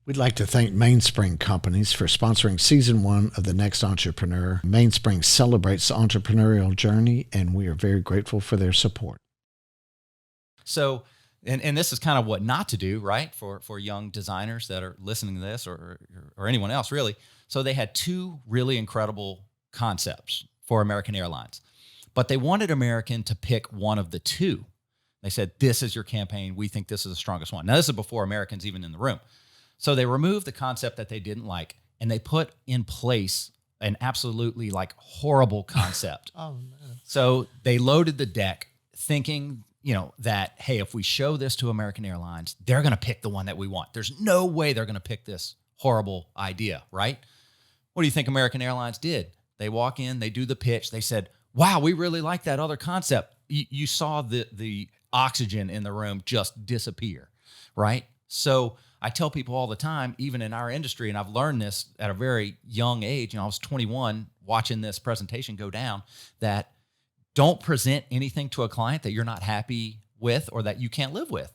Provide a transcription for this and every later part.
We'd like to thank Mainspring Companies for sponsoring Season 1 of The Next Entrepreneur. Mainspring celebrates the entrepreneurial journey, and we are very grateful for their support. So, and this is kind of what not to do, right, for young designers that are listening to this or anyone else, really. So they had two really incredible concepts for American Airlines, but they wanted American to pick one of the two. They said, this is your campaign. We think this is the strongest one. Now, this is before American's even in the room. So they removed the concept that they didn't like, and they put in place an absolutely horrible concept. Oh, no. So they loaded the deck thinking, that, hey, if we show this to American Airlines, they're going to pick the one that we want. There's no way they're going to pick this horrible idea, right? What do you think American Airlines did? They walk in, they do the pitch. They said, wow, we really like that other concept. You saw the oxygen in the room just disappear, right? So I tell people all the time, even in our industry, and I've learned this at a very young age, I was 21 watching this presentation go down, that don't present anything to a client that you're not happy with or that you can't live with.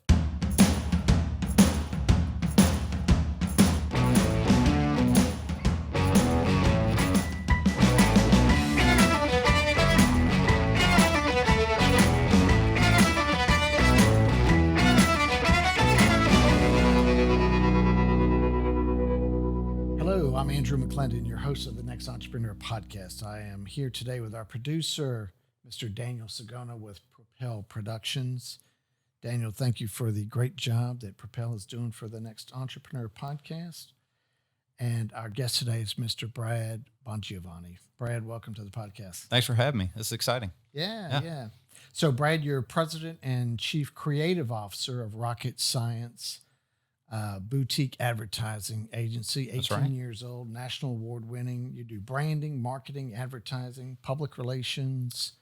I'm Andrew McClendon, your host of the Next Entrepreneur Podcast. I am here today with our producer, Mr. Daniel Sagona with Propel Productions. Daniel, thank you for the great job that Propel is doing for the Next Entrepreneur Podcast. And our guest today is Mr. Brad BonGiovanni. Brad, welcome to the podcast. Thanks for having me. This is exciting. Yeah. So, Brad, you're president and chief creative officer of Rockit Science boutique advertising agency, 18 years old, national award winning. You do branding, marketing, advertising, public relations.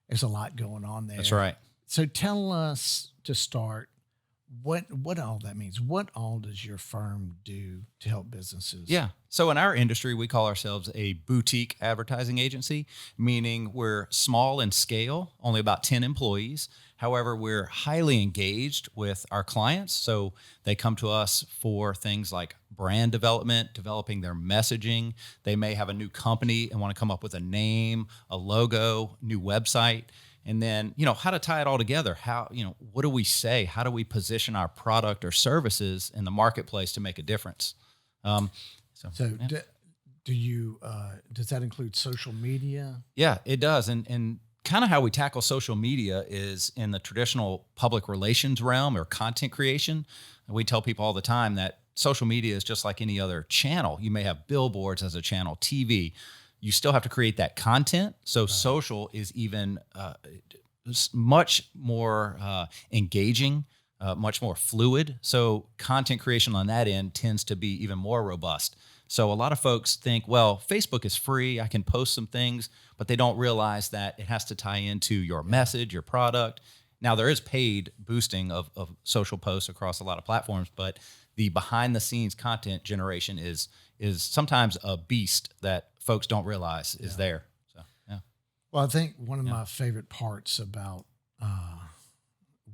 There's a lot going on there. That's right. So tell us to start what all that means. What all does your firm do to help businesses? Yeah. So in our industry, we call ourselves a boutique advertising agency, meaning we're small in scale, only about 10 employees. However, we're highly engaged with our clients. So they come to us for things like brand development, developing their messaging. They may have a new company and want to come up with a name, a logo, new website. And then, how to tie it all together. How, what do we say? How do we position our product or services in the marketplace to make a difference? Do you, does that include social media? Yeah, it does. And kind of how we tackle social media is in the traditional public relations realm or content creation. We tell people all the time that social media is just like any other channel. You may have billboards as a channel, TV. You still have to create that content. So social is even much more engaging, much more fluid. So content creation on that end tends to be even more robust. So a lot of folks think, well, Facebook is free. I can post some things, but they don't realize that it has to tie into your message, your product. Now, there is paid boosting of social posts across a lot of platforms, but the behind-the-scenes content generation is sometimes a beast that folks don't realize is there. So, yeah. Well, I think one of my favorite parts about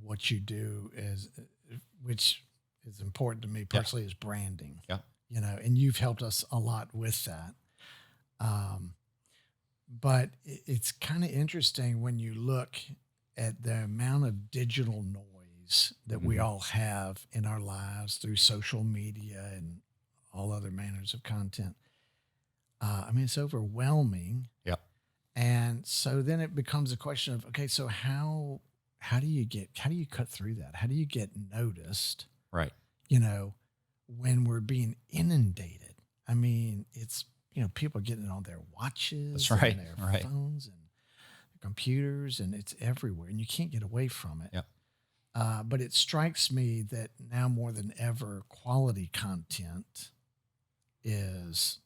what you do is, which is important to me personally, is branding. Yeah. And you've helped us a lot with that. But it's kind of interesting when you look at the amount of digital noise that we all have in our lives through social media and all other manners of content. It's overwhelming. Yep. And so then it becomes a question of, okay, so how do you cut through that? How do you get noticed? Right. When we're being inundated. It's, people are getting it on their watches, That's right. and their phones and their computers, and it's everywhere, and you can't get away from it. Yep. But it strikes me that now more than ever, quality content is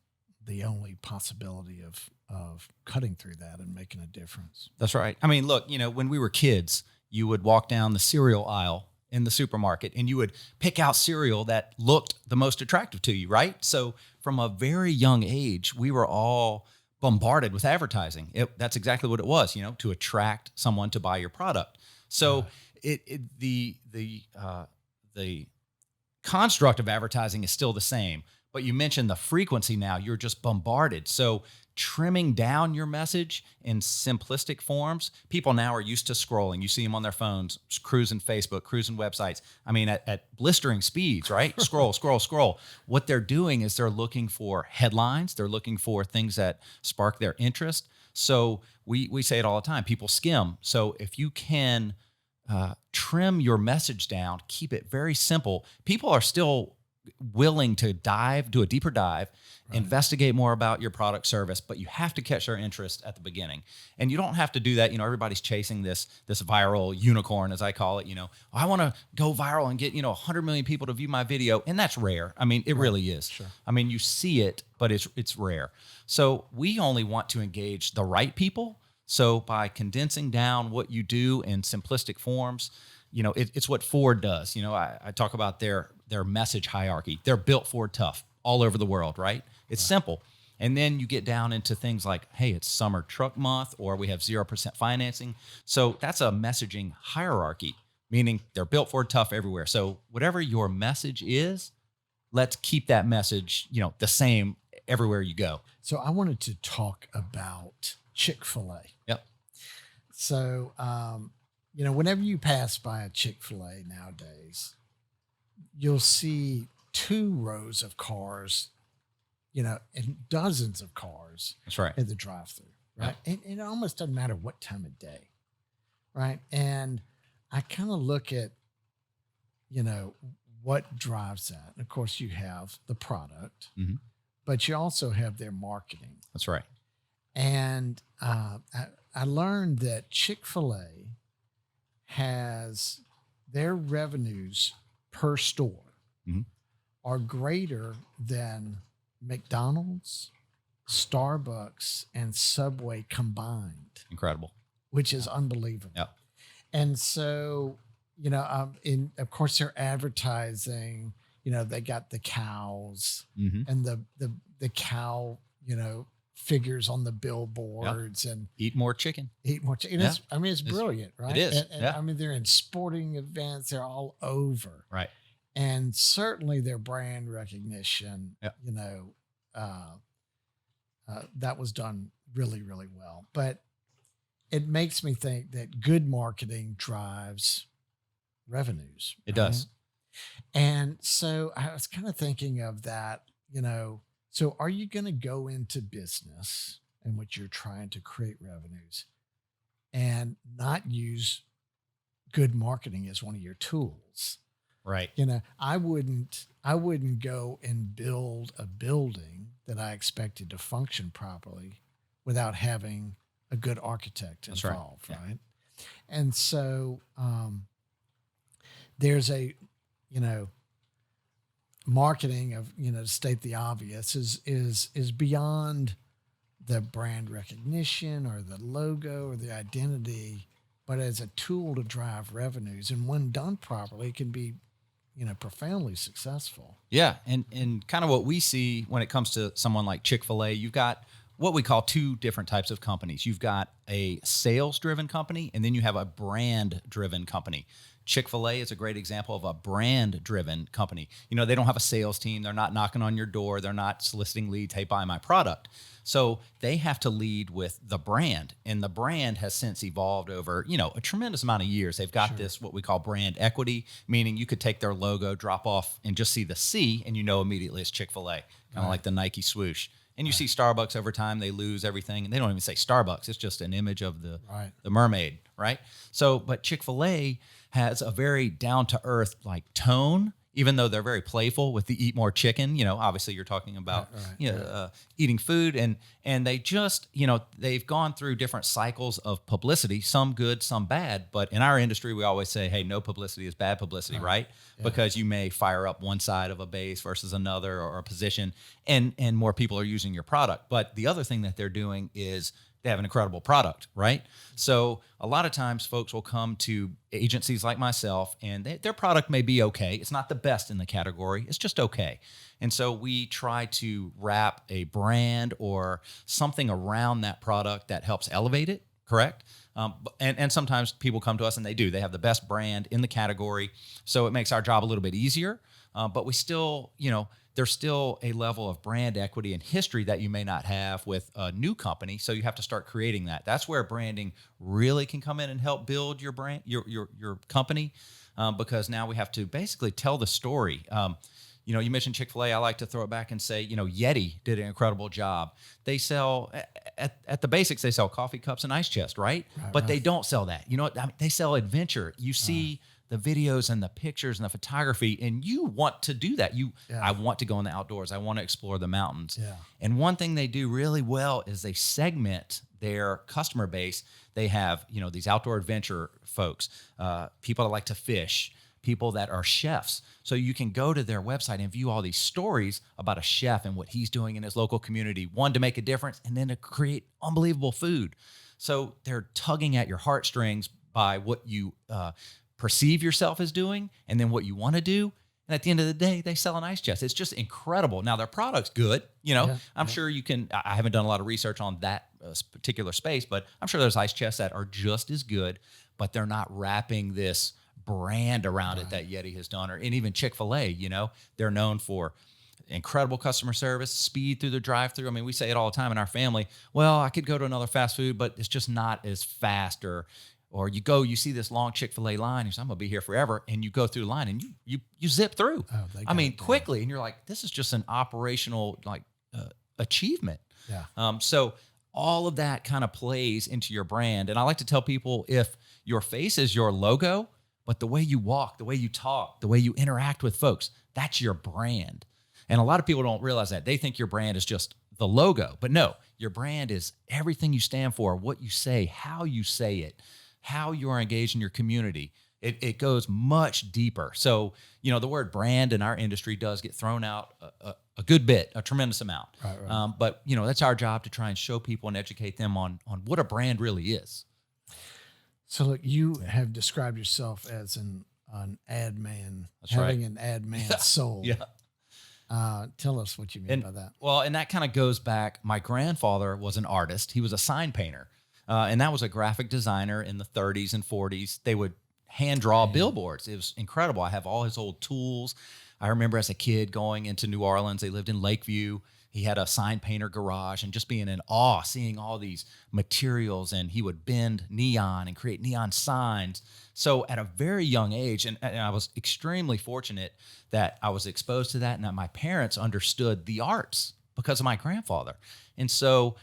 the only possibility of cutting through that and making a difference. That's right. Look, when we were kids, you would walk down the cereal aisle in the supermarket and you would pick out cereal that looked the most attractive to you, right? So from a very young age, we were all bombarded with advertising. That's exactly what it was, to attract someone to buy your product. So the construct of advertising is still the same, but you mentioned the frequency now. You're just bombarded. So trimming down your message in simplistic forms, people now are used to scrolling. You see them on their phones, cruising Facebook, cruising websites. I mean, at blistering speeds, right? Scroll, scroll, scroll. What they're doing is they're looking for headlines. They're looking for things that spark their interest. So we say it all the time. People skim. So if you can trim your message down, keep it very simple, people are still willing to do a deeper dive, investigate more about your product service, but you have to catch their interest at the beginning. And you don't have to do that. Everybody's chasing this viral unicorn, as I call it. I want to go viral and get, 100 million people to view my video. And that's rare. I mean, it really is. Sure. I mean, you see it, but it's rare. So we only want to engage the right people. So by condensing down what you do in simplistic forms, it's what Ford does. I talk about their message hierarchy. They're built Ford tough all over the world, right? It's simple. And then you get down into things like, hey, it's summer truck month, or we have 0% financing. So that's a messaging hierarchy, meaning they're built Ford tough everywhere. So whatever your message is, let's keep that message, the same everywhere you go. So I wanted to talk about Chick-fil-A. Yep. So, whenever you pass by a Chick-fil-A nowadays, you'll see 2 rows of cars, and dozens of cars. That's right. At the drive-thru, right? Yep. And it almost doesn't matter what time of day, right? And I kind of look at, what drives that. And of course, you have the product, but you also have their marketing. That's right. And I learned that Chick-fil-A has their revenues per store are greater than McDonald's, Starbucks, and Subway combined. Incredible. Which is unbelievable. Yep. And so, of course, they're advertising, they got the cows and the cow, figures on the billboards and eat more chicken. Yeah. It's brilliant, right? It is. And they're in sporting events. They're all over. Right. And certainly their brand recognition, that was done really, really well. But it makes me think that good marketing drives revenues. It does. And so I was kind of thinking of that, so are you going to go into business in which you're trying to create revenues and not use good marketing as one of your tools? Right. I wouldn't go and build a building that I expected to function properly without having a good architect involved. That's right. Right. And so, there's a, marketing of, to state the obvious is beyond the brand recognition or the logo or the identity, but as a tool to drive revenues. And when done properly, it can be, profoundly successful. Yeah. And kind of what we see when it comes to someone like Chick-fil-A, you've got what we call 2 different types of companies. You've got a sales-driven company, and then you have a brand-driven company. Chick-fil-A is a great example of a brand-driven company. They don't have a sales team. They're not knocking on your door. They're not soliciting leads. Hey, buy my product. So they have to lead with the brand, and the brand has since evolved over, a tremendous amount of years. They've got this, what we call brand equity, meaning you could take their logo, drop off, and just see the C, and immediately it's Chick-fil-A, kind of like the Nike swoosh. And you see Starbucks over time, they lose everything, and they don't even say Starbucks. It's just an image of the mermaid, right? So, but Chick-fil-A has a very down-to-earth tone, even though they're very playful with the eat more chicken. Obviously you're talking about eating food, and they just, they've gone through different cycles of publicity, some good, some bad. But in our industry, we always say, hey, no publicity is bad publicity, right? Yeah. Because you may fire up one side of a base versus another or a position, and more people are using your product. But the other thing that they're doing is they have an incredible product, right? So a lot of times folks will come to agencies like myself, and their product may be okay. It's not the best in the category. It's just okay. And so we try to wrap a brand or something around that product that helps elevate it, correct? And sometimes people come to us and they have the best brand in the category. So it makes our job a little bit easier. but we still, there's still a level of brand equity and history that you may not have with a new company. So you have to start creating that. That's where branding really can come in and help build your brand, your company, because now we have to basically tell the story. You mentioned Chick-fil-A. I like to throw it back and say, Yeti did an incredible job. They sell, at the basics, they sell coffee cups and ice chest, right? But they don't sell that. You know what? I mean, they sell adventure. You see the videos and the pictures and the photography, and you want to do that. I want to go in the outdoors. I want to explore the mountains. Yeah. And one thing they do really well is they segment their customer base. They have, these outdoor adventure folks, people that like to fish, people that are chefs. So you can go to their website and view all these stories about a chef and what he's doing in his local community, one, to make a difference, and then to create unbelievable food. So they're tugging at your heartstrings by what you perceive yourself as doing and then what you want to do. And at the end of the day, they sell an ice chest. It's just incredible. Now, their product's good. I'm sure you can. I haven't done a lot of research on that particular space, but I'm sure there's ice chests that are just as good, but they're not wrapping this brand around it that Yeti has done, and even Chick-fil-A, they're known for incredible customer service, speed through the drive-through. I mean, we say it all the time in our family. Well, I could go to another fast food, but it's just not as fast. Or you see this long Chick-fil-A line, you say, I'm gonna be here forever, and you go through the line and you zip through. Quickly, and you're like, this is just an operational achievement. Yeah. So all of that kind of plays into your brand, and I like to tell people, if your face is your logo, but the way you walk, the way you talk, the way you interact with folks, that's your brand. And a lot of people don't realize that. They think your brand is just the logo. But no, your brand is everything you stand for, what you say, how you say it, how you are engaged in your community. It goes much deeper. So, the word brand in our industry does get thrown out a good bit, a tremendous amount. Right. But, that's our job, to try and show people and educate them on what a brand really is. So look, you have described yourself as an ad man, having an ad man soul. Yeah. Tell us what you mean by that. Well, and that kind of goes back. My grandfather was an artist. He was a sign painter. And that was a graphic designer in the 30s and 40s. They would hand draw billboards. It was incredible. I have all his old tools. I remember as a kid going into New Orleans. They lived in Lakeview. He had a sign painter garage, and just being in awe, seeing all these materials, and he would bend neon and create neon signs. So at a very young age, and I was extremely fortunate that I was exposed to that, and that my parents understood the arts because of my grandfather. And so,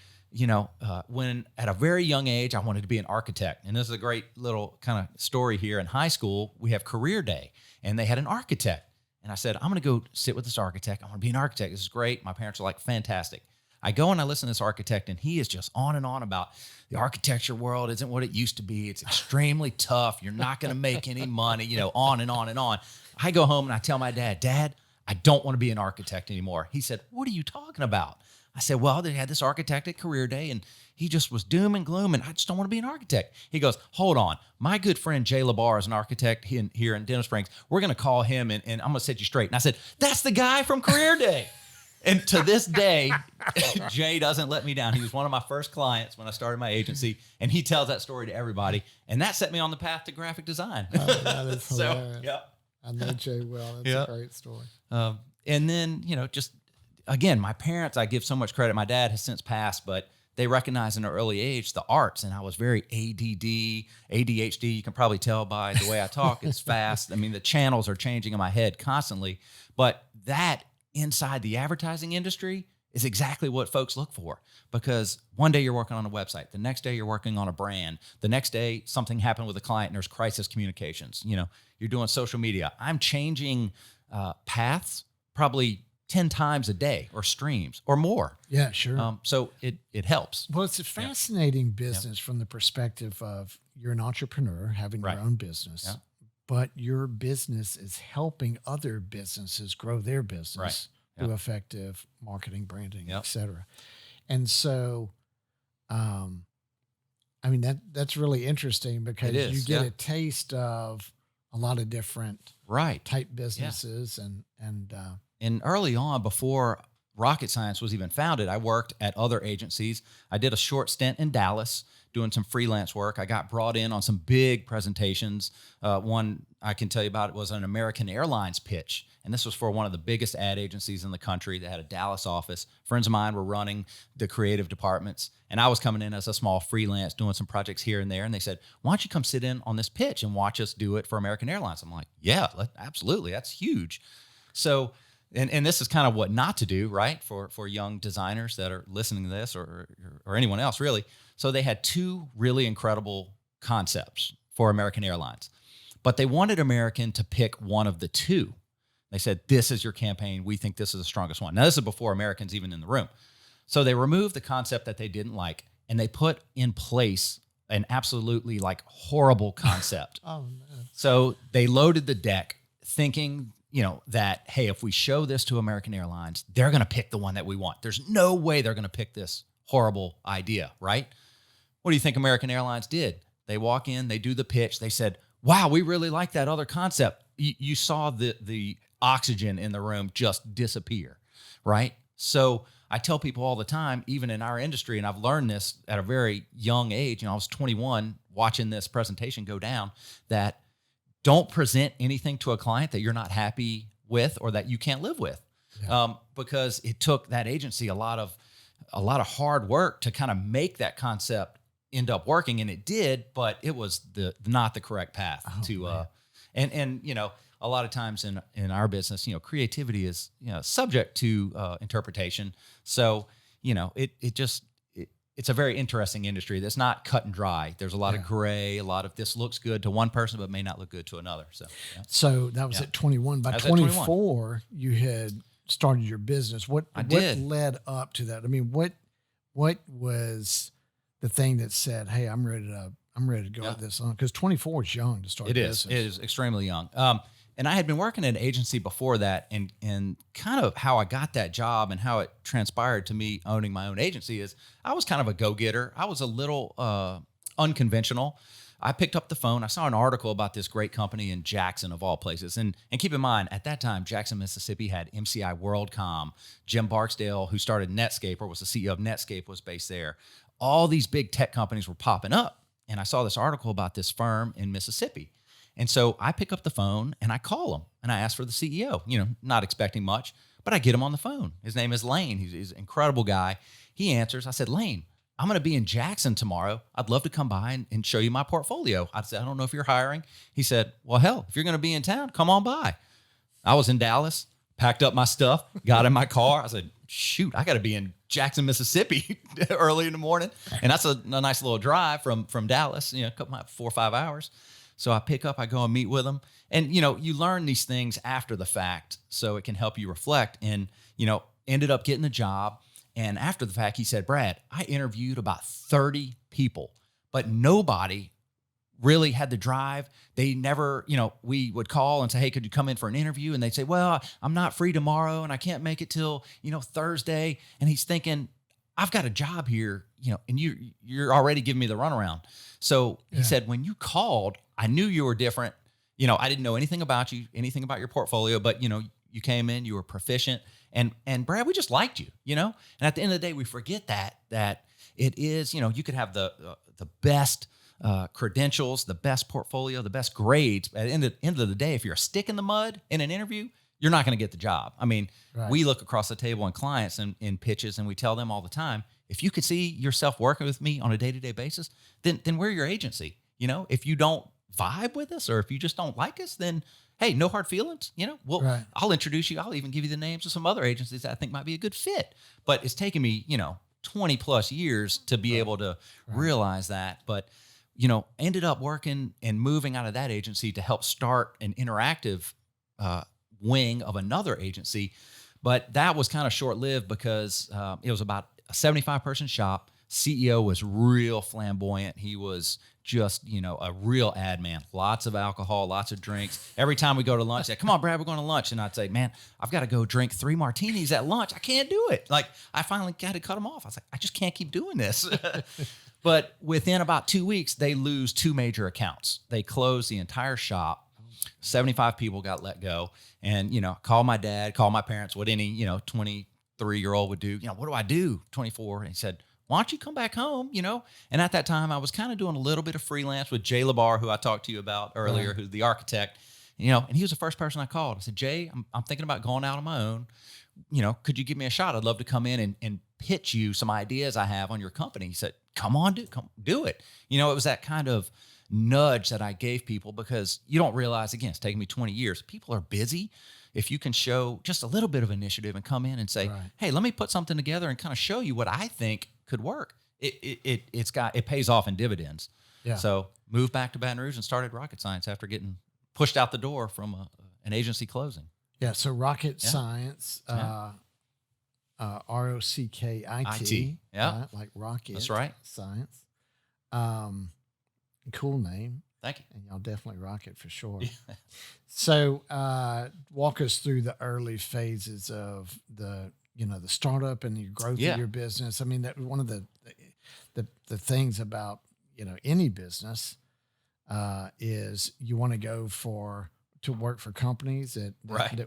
when at a very young age, I wanted to be an architect. And this is a great little kind of story here. In high school, we have career day, and they had an architect. And I said, I'm going to go sit with this architect. I want to be an architect. This is great. My parents are like, fantastic. I go and I listen to this architect, and he is just on and on about the architecture world isn't what it used to be. It's extremely tough. You're not going to make any money, on and on and on. I go home and I tell my dad, I don't want to be an architect anymore. He said, what are you talking about? I said, well, they had this architect at career day, and he just was doom and gloom, and I just don't want to be an architect. He goes, hold on. My good friend Jay LaBar is an architect here in Denham Springs. We're going to call him, and I'm going to set you straight. And I said, that's the guy from career day. And to this day, Jay doesn't let me down. He was one of my first clients when I started my agency, and he tells that story to everybody. And that set me on the path to graphic design. Oh, that is hilarious. I know Jay well. That's a great story. And then, just again, my parents, I give so much credit. My dad has since passed, but they recognized in an early age the arts, and I was very ADHD. You can probably tell by the way I talk. It's fast. I mean, the channels are changing in my head constantly. But that inside the advertising industry is exactly what folks look for, because one day you're working on a website, the next day you're working on a brand, the next day something happened with a client and there's crisis communications. You're doing social media. I'm changing paths probably 10 times a day, or streams or more. Yeah, sure. So it helps. Well, it's a fascinating business from the perspective of you're an entrepreneur having your own business, but your business is helping other businesses grow their business through effective marketing, branding, et cetera. And so, that's really interesting, because you get a taste of a lot of different type businesses And early on, before Rockit Science was even founded, I worked at other agencies. I did a short stint in Dallas doing some freelance work. I got brought in on some big presentations. One I can tell you about was an American Airlines pitch. And this was for one of the biggest ad agencies in the country. They had a Dallas office. Friends of mine were running the creative departments. And I was coming in as a small freelance doing some projects here and there. And they said, why don't you come sit in on this pitch and watch us do it for American Airlines? I'm like, yeah, absolutely. That's huge. So, and this is kind of what not to do, right? For young designers that are listening to this or anyone else really. So they had two really incredible concepts for American Airlines, but they wanted American to pick one of the two. They said, this is your campaign. We think this is the strongest one. Now, this is before American's even in the room. So they removed the concept that they didn't like, and they put in place an absolutely like horrible concept. Oh, no. So they loaded the deck thinking, that, hey, if we show this to American Airlines, they're going to pick the one that we want. There's no way they're going to pick this horrible idea, right? What do you think American Airlines did? They walk in, they do the pitch. They said, wow, we really like that other concept. You saw the oxygen in the room just disappear, right? So I tell people all the time, even in our industry, and I've learned this at a very young age, I was 21 watching this presentation go down, that don't present anything to a client that you're not happy with or that you can't live with. Yeah. Because it took that agency a lot of hard work to kind of make that concept end up working, and it did, but it was not the correct path and a lot of times in our business, creativity is subject to interpretation. So it's a very interesting industry that's not cut and dry. There's a lot of gray, a lot of this looks good to one person but may not look good to another. So that was at 21. By 24, you had started your business. What led up to that? I mean, what was the thing that said, "Hey, I'm ready to go at this"? Because 24 is young to start. It is extremely young. And I had been working at an agency before that, and kind of how I got that job and how it transpired to me owning my own agency is I was kind of a go-getter. I was a little unconventional. I picked up the phone. I saw an article about this great company in Jackson, of all places. And keep in mind, at that time, Jackson, Mississippi had MCI WorldCom. Jim Barksdale, who started Netscape or was the CEO of Netscape, was based there. All these big tech companies were popping up. And I saw this article about this firm in Mississippi. And so I pick up the phone and I call him and I ask for the CEO, not expecting much, but I get him on the phone. His name is Lane. He's an incredible guy. He answers. I said, Lane, I'm going to be in Jackson tomorrow. I'd love to come by and show you my portfolio. I said, I don't know if you're hiring. He said, well, hell, if you're going to be in town, come on by. I was in Dallas, packed up my stuff, got in my car. I said, shoot, I got to be in Jackson, Mississippi early in the morning. And that's a nice little drive from Dallas, 4 or 5 hours. So I pick up, I go and meet with them. And, you learn these things after the fact so it can help you reflect. And, ended up getting the job. And after the fact, he said, Brad, I interviewed about 30 people, but nobody really had the drive. They never, we would call and say, hey, could you come in for an interview? And they'd say, well, I'm not free tomorrow and I can't make it till, Thursday. And he's thinking, I've got a job here, and you're already giving me the runaround. So he said, when you called, I knew you were different. I didn't know anything about you, anything about your portfolio, but you came in, you were proficient, and Brad, we just liked you, and at the end of the day, we forget that it is, you could have the best credentials, the best portfolio, the best grades. At the end of the day, if you're a stick in the mud in an interview, you're not going to get the job. I mean, we look across the table on clients and in pitches, and we tell them all the time, if you could see yourself working with me on a day-to-day basis, then we're your agency. If you don't vibe with us or if you just don't like us, then hey, no hard feelings. I'll introduce you. I'll even give you the names of some other agencies that I think might be a good fit. But it's taken me, 20 plus years to be able to realize that. But, ended up working and moving out of that agency to help start an interactive wing of another agency. But that was kind of short-lived because it was about a 75-person shop. CEO was real flamboyant. He was just, a real ad man. Lots of alcohol, lots of drinks. Every time we go to lunch, say, come on, Brad, we're going to lunch. And I'd say, man, I've got to go drink 3 martinis at lunch. I can't do it. Like, I finally got to cut him off. I was like, I just can't keep doing this. But within about 2 weeks, they lose 2 major accounts. They close the entire shop. 75 people got let go. And, call my dad, call my parents, what any, 23-year-old would do. What do I do? 24. And he said, why don't you come back home, And at that time, I was kind of doing a little bit of freelance with Jay Labar, who I talked to you about earlier, who's the architect, and he was the first person I called. I said, Jay, I'm thinking about going out on my own. Could you give me a shot? I'd love to come in and pitch you some ideas I have on your company. He said, come do it. It was that kind of nudge that I gave people, because you don't realize, again, it's taken me 20 years. People are busy. If you can show just a little bit of initiative and come in and say, hey, let me put something together and kind of show you what I think could work, it pays off in dividends. Yeah. So moved back to Baton Rouge and started Rockit Science after getting pushed out the door from an agency closing. Yeah. So Rockit Science, ROCKIT. Yeah. Right? Like Rocket. That's right. Science. Cool name. Thank you. And y'all definitely rock it for sure. So walk us through the early phases of the startup and the growth of your business. I mean, that one of the things about, any business is you want to go to work for companies that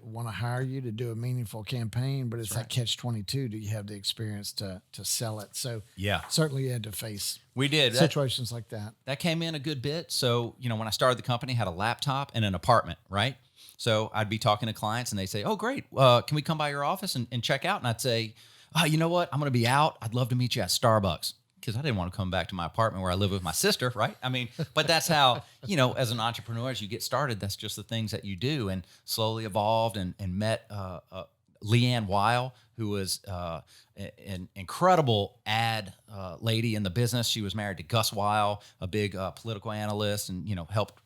want to hire you to do a meaningful campaign, but it's that catch-22. Do you have the experience to sell it? So certainly you had to face situations like that. That came in a good bit. So, when I started the company, I had a laptop and an apartment, right? So I'd be talking to clients and they say, oh, great. Can we come by your office and check out? And I'd say, oh, you know what? I'm going to be out. I'd love to meet you at Starbucks. Because I didn't want to come back to my apartment where I live with my sister, right? I mean, but that's how, as an entrepreneur, as you get started, that's just the things that you do, and slowly evolved and met Leanne Weil, who was an incredible ad lady in the business. She was married to Gus Weil, a big political analyst, and, helped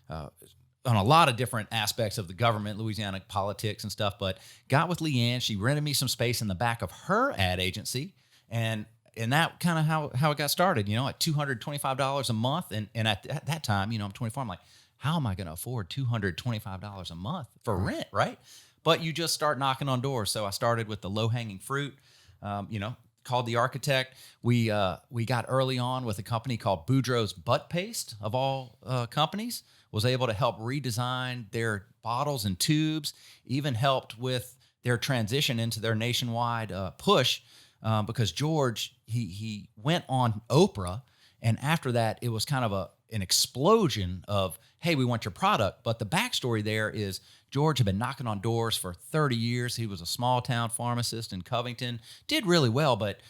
on a lot of different aspects of the government, Louisiana politics and stuff, but got with Leanne. She rented me some space in the back of her ad agency, and that kind of how it got started, at $225 a month. And at that time, I'm 24. I'm like, how am I going to afford $225 a month for rent, right? But you just start knocking on doors. So I started with the low-hanging fruit, called the architect. We got early on with a company called Boudreaux's Butt Paste, of all companies, was able to help redesign their bottles and tubes, even helped with their transition into their nationwide push. Because George, he went on Oprah, and after that, it was kind of an explosion of, hey, we want your product. But the backstory there is George had been knocking on doors for 30 years. He was a small-town pharmacist in Covington, did really well, but,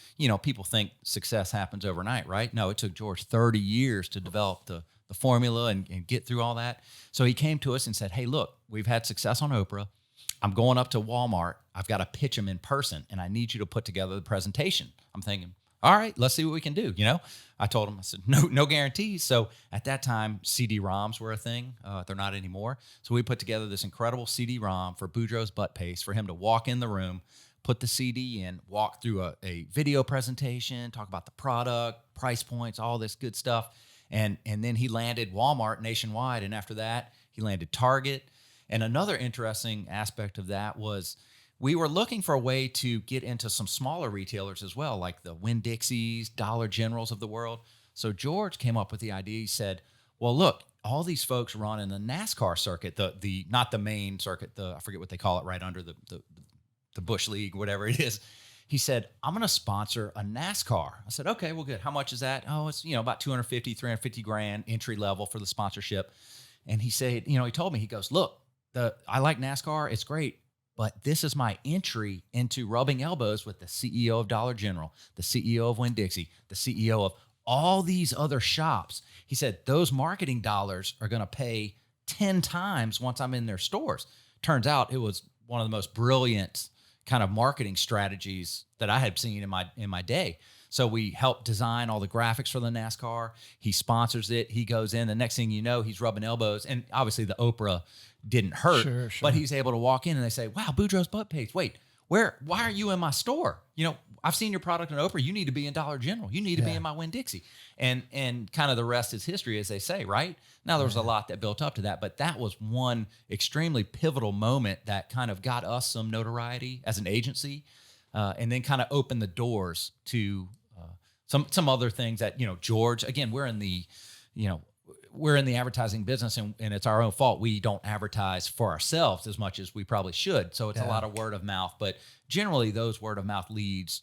people think success happens overnight, right? No, it took George 30 years to develop the formula and get through all that. So he came to us and said, hey, look, we've had success on Oprah. I'm going up to Walmart. I've got to pitch them in person, and I need you to put together the presentation. I'm thinking, all right, let's see what we can do. I told him, I said, no guarantees. So at that time, CD-ROMs were a thing. They're not anymore. So we put together this incredible CD-ROM for Boudreaux's Butt Paste for him to walk in the room, put the CD in, walk through a video presentation, talk about the product, price points, all this good stuff. And then he landed Walmart nationwide. And after that, he landed Target. And another interesting aspect of that was we were looking for a way to get into some smaller retailers as well, like the Winn-Dixies, Dollar Generals of the world. So George came up with the idea. He said, well, look, all these folks run in the NASCAR circuit, the not the main circuit, I forget what they call it, right under the Bush League, whatever it is. He said, I'm going to sponsor a NASCAR. I said, okay, well, good. How much is that? Oh, it's, about 250, 350 grand entry level for the sponsorship. And he said, he told me, he goes, look, I like NASCAR. It's great. But this is my entry into rubbing elbows with the CEO of Dollar General, the CEO of Winn-Dixie, the CEO of all these other shops. He said, those marketing dollars are going to pay 10 times once I'm in their stores. Turns out it was one of the most brilliant kind of marketing strategies that I had seen in my day. So we helped design all the graphics for the NASCAR. He sponsors it. He goes in. The next thing you know, he's rubbing elbows. And obviously the Oprah didn't hurt, sure. But he's able to walk in and they say, wow, Boudreaux's Butt Paste. Wait, why are you in my store? I've seen your product on Oprah. You need to be in Dollar General. You need to be in my Winn-Dixie. And kind of the rest is history, as they say, right? Now, there was a lot that built up to that, but that was one extremely pivotal moment that kind of got us some notoriety as an agency, and then kind of opened the doors to some other things that, George, again, we're in the advertising business, and it's our own fault. We don't advertise for ourselves as much as we probably should. So it's a lot of word of mouth, but generally those word of mouth leads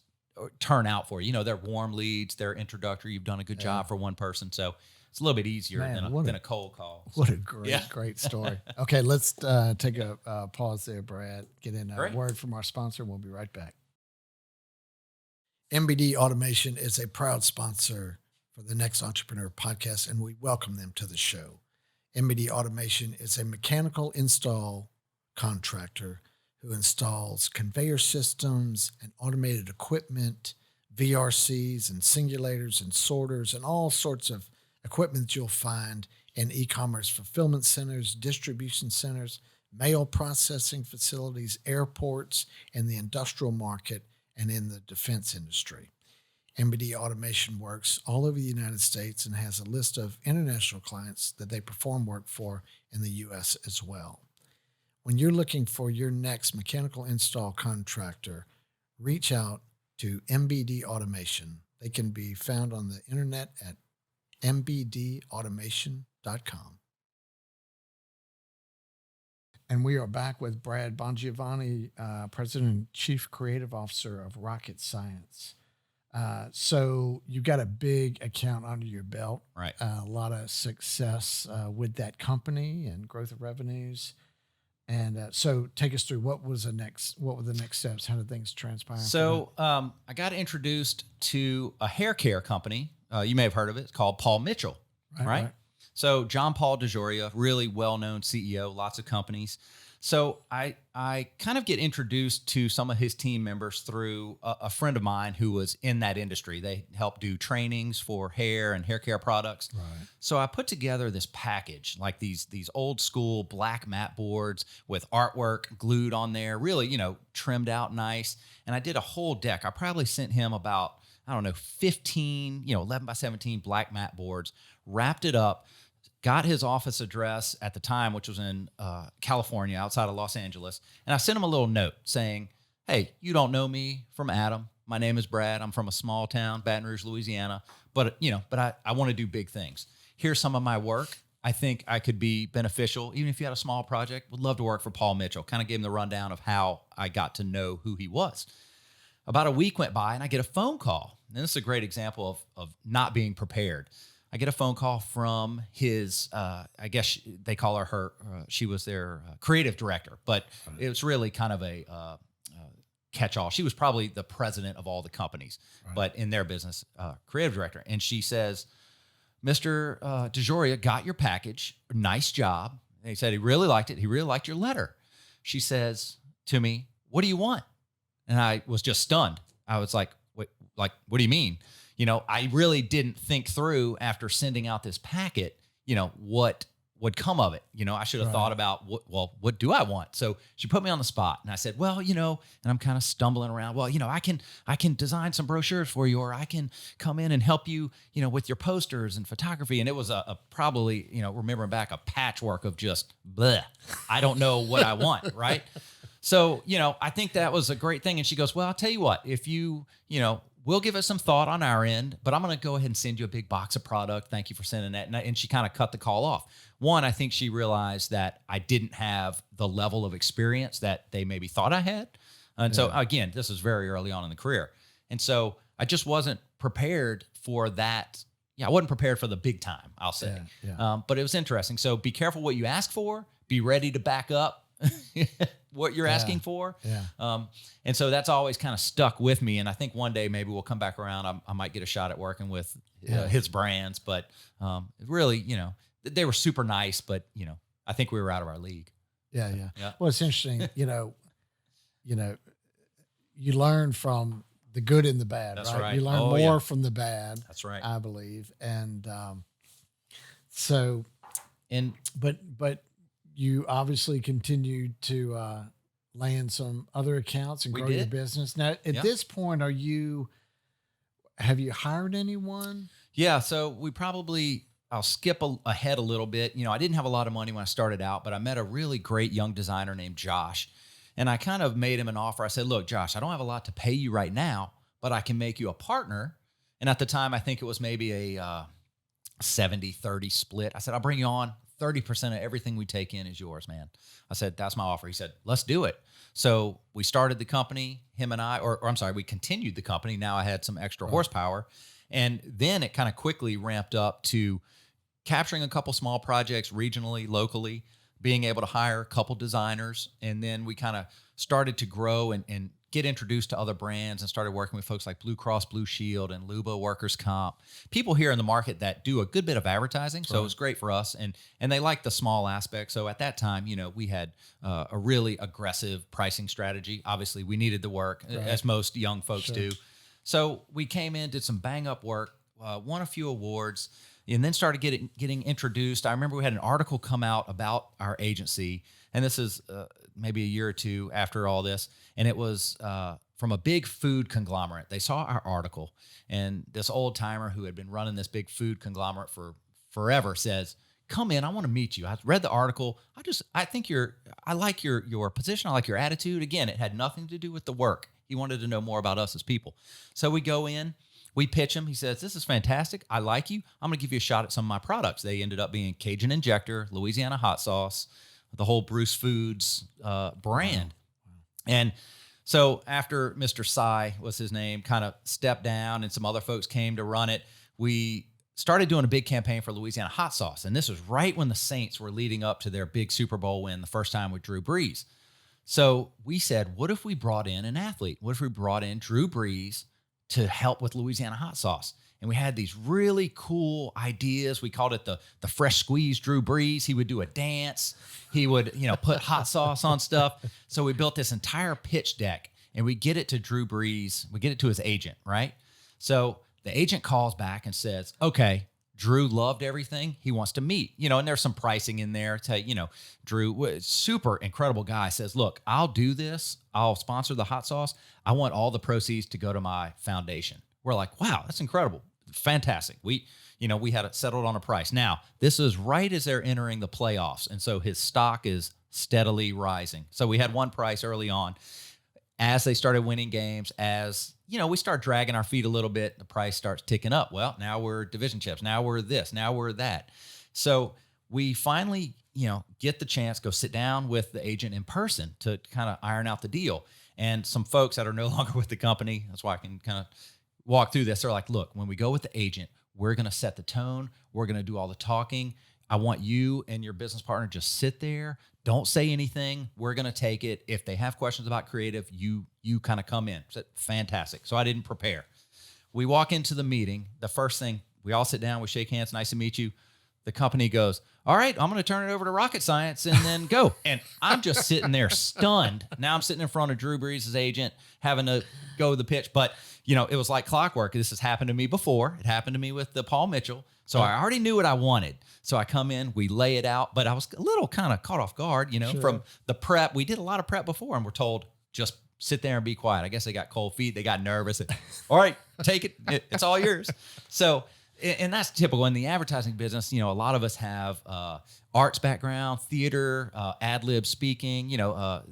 turn out for you. You know, they're warm leads, they're introductory. You've done a good job for one person. So it's a little bit easier than a cold call. What a great story. Okay, let's take a pause there, Brad. Get in a word from our sponsor. We'll be right back. MBD Automation is a proud sponsor for the Next Entrepreneur podcast, and we welcome them to the show. MBD Automation is a mechanical install contractor who installs conveyor systems and automated equipment, VRCs and singulators and sorters and all sorts of equipment that you'll find in e-commerce fulfillment centers, distribution centers, mail processing facilities, airports, and the industrial market, and in the defense industry. MBD Automation works all over the United States and has a list of international clients that they perform work for in the U.S. as well. When you're looking for your next mechanical install contractor, reach out to MBD Automation. They can be found on the internet at mbdautomation.com. And we are back with Brad BonGiovanni, President and Chief Creative Officer of Rockit Science. So you got a big account under your belt, right? A lot of success with that company and growth of revenues. And so take us through what were the next steps? How did things transpire? So I got introduced to a hair care company. You may have heard of it. It's called Paul Mitchell, right? So John Paul DeJoria, really well-known CEO, lots of companies. So I kind of get introduced to some of his team members through a friend of mine who was in that industry. They help do trainings for hair and hair care products. Right. So I put together this package, like these old school black mat boards with artwork glued on there, really, you know, trimmed out nice. And I did a whole deck. I probably sent him about, 15, 11 by 17 black mat boards, wrapped it up, got his office address at the time, which was in California, outside of Los Angeles. And I sent him a little note saying, hey, you don't know me from Adam. My name is Brad. I'm from a small town, Baton Rouge, Louisiana. But I want to do big things. Here's some of my work. I think I could be beneficial. Even if you had a small project, would love to work for Paul Mitchell. Kind of gave him the rundown of how I got to know who he was. About a week went by and I get a phone call. And this is a great example of not being prepared. I get a phone call from his, I guess they call her, she was their creative director, but it was really kind of a catch-all. She was probably the president of all the companies, but in their business, creative director. And she says, Mr. DeJoria got your package. Nice job. And he said he really liked it. He really liked your letter. She says to me, what do you want? And I was just stunned. I was like, what do you mean? I really didn't think through after sending out this packet, what would come of it. I should have thought about what do I want? So she put me on the spot and I said, well, and I'm kind of stumbling around. Well, I can design some brochures for you, or I can come in and help you, with your posters and photography. And it was a probably, remembering back, a patchwork of just bleh. I don't know what I want. Right. So, I think that was a great thing. And she goes, well, I'll tell you what, if we'll give it some thought on our end, but I'm going to go ahead and send you a big box of product. Thank you for sending that. And she kind of cut the call off. One, I think she realized that I didn't have the level of experience that they maybe thought I had. And so again, this is very early on in the career. And so I just wasn't prepared for that. Yeah, I wasn't prepared for the big time, I'll say. But it was interesting. So be careful what you ask for. Be ready to back up what you're asking for. And so that's always kind of stuck with me. And I think one day maybe we'll come back around. I might get a shot at working with his brands, but really, they were super nice, but I think we were out of our league. Yeah. Well, it's interesting, you learn from the good and the bad, That's right? right. You learn more from the bad. That's right. I believe. And but you obviously continued to land some other accounts and grow your business. Now, at this point, have you hired anyone? Yeah. So I'll skip ahead a little bit. I didn't have a lot of money when I started out, but I met a really great young designer named Josh. And I kind of made him an offer. I said, look, Josh, I don't have a lot to pay you right now, but I can make you a partner. And at the time, I think it was maybe a 70-30 split. I said, I'll bring you on 30% of everything we take in is yours, man. I said, that's my offer. He said, let's do it. So we started the company, him and I, or I'm sorry, we continued the company. Now I had some extra horsepower. And then it kind of quickly ramped up to capturing a couple small projects regionally, locally, being able to hire a couple designers. And then we kind of started to grow and get introduced to other brands and started working with folks like Blue Cross Blue Shield and Luba Workers Comp, people here in the market that do a good bit of advertising. So it was great for us. And they like the small aspect. So at that time, we had a really aggressive pricing strategy. Obviously, we needed the work, as most young folks do. So we came in, did some bang up work, won a few awards, and then started getting introduced. I remember we had an article come out about our agency, and this is maybe a year or two after all this, and it was from a big food conglomerate. They saw our article, and this old timer who had been running this big food conglomerate for forever says, "Come in, I want to meet you. I read the article. I like your position. I like your attitude." Again, it had nothing to do with the work. He wanted to know more about us as people. So we go in, we pitch him. He says, "This is fantastic. I like you. I'm going to give you a shot at some of my products." They ended up being Cajun Injector, Louisiana Hot Sauce, the whole Bruce Foods brand. Wow. And so after Mr. Sy was his name, kind of stepped down and some other folks came to run it, we started doing a big campaign for Louisiana Hot Sauce. And this was right when the Saints were leading up to their big Super Bowl win the first time with Drew Brees. So we said, what if we brought in an athlete? What if we brought in Drew Brees to help with Louisiana Hot Sauce? And we had these really cool ideas. We called it the fresh squeeze Drew Brees. He would do a dance. He would, put hot sauce on stuff. So we built this entire pitch deck, and we get it to Drew Brees. We get it to his agent, right? So the agent calls back and says, okay, Drew loved everything. He wants to meet, and there's some pricing in there to, Drew, super incredible guy, says, look, I'll do this. I'll sponsor the hot sauce. I want all the proceeds to go to my foundation. We're like, wow, that's incredible. Fantastic. We had it settled on a price. Now, this is right as they're entering the playoffs. And so his stock is steadily rising. So we had one price early on. As they started winning games, as we start dragging our feet a little bit, the price starts ticking up. Well, now we're division champs. Now we're this. Now we're that. So we finally, get the chance, go sit down with the agent in person to kind of iron out the deal. And some folks that are no longer with the company, that's why I can kind of walk through this. They're like, look, when we go with the agent, we're going to set the tone. We're going to do all the talking. I want you and your business partner just sit there. Don't say anything. We're going to take it. If they have questions about creative, you kind of come in. So, fantastic. So I didn't prepare. We walk into the meeting. The first thing, we all sit down, we shake hands. Nice to meet you. The company goes, all right, I'm going to turn it over to Rockit Science and then go. And I'm just sitting there stunned. Now I'm sitting in front of Drew Brees' agent having to go the pitch. But, it was like clockwork. This has happened to me before. It happened to me with the Paul Mitchell. So I already knew what I wanted. So I come in, we lay it out, but I was a little kind of caught off guard, from the prep. We did a lot of prep before and we're told, just sit there and be quiet. I guess they got cold feet. They got nervous. All right, take it. It's all yours. So, and that's typical in the advertising business. A lot of us have arts background, theater, ad lib speaking,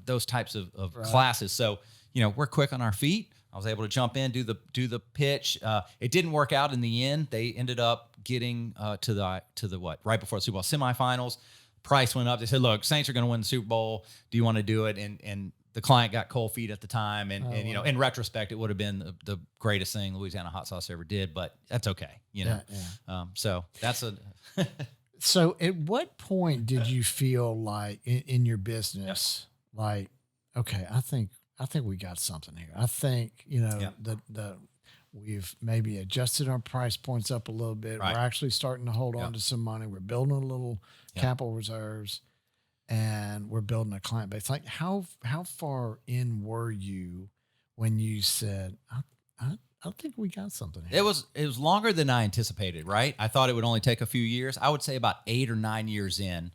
those types of classes. So, we're quick on our feet. I was able to jump in, do the pitch. It didn't work out in the end. They ended up getting to the right before the Super Bowl semifinals. Price went up. They said, "Look, Saints are going to win the Super Bowl. Do you want to do it?" And the client got cold feet at the time. And in retrospect, it would have been the greatest thing Louisiana Hot Sauce ever did. But that's okay, So that's a. So, at what point did you feel like in your business, like, okay, I think we got something here. I think, we've maybe adjusted our price points up a little bit. Right. We're actually starting to hold on to some money. We're building a little capital reserves and we're building a client base. Like how far in were you when you said, I think we got something here? It was longer than I anticipated, right? I thought it would only take a few years. I would say about 8 or 9 years in.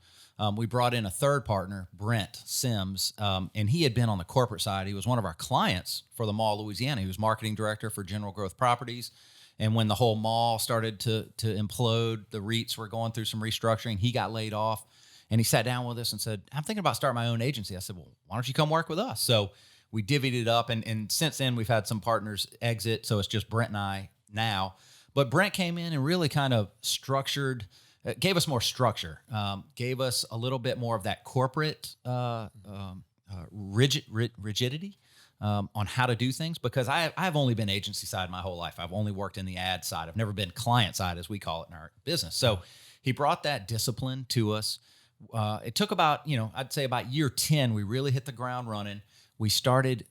We brought in a third partner, Brent Sims, and he had been on the corporate side. He was one of our clients for the Mall, Louisiana. He was marketing director for General Growth Properties. And when the whole mall started to implode, the REITs were going through some restructuring. He got laid off, and he sat down with us and said, I'm thinking about starting my own agency. I said, well, why don't you come work with us? So we divvied it up, and since then we've had some partners exit, so it's just Brent and I now. But Brent came in and really kind of structured it gave us more structure, gave us a little bit more of that corporate rigidity on how to do things, because I've only been agency side my whole life. I've only worked in the ad side. I've never been client side, as we call it in our business. So he brought that discipline to us. It took about, I'd say about year 10, we really hit the ground running. We started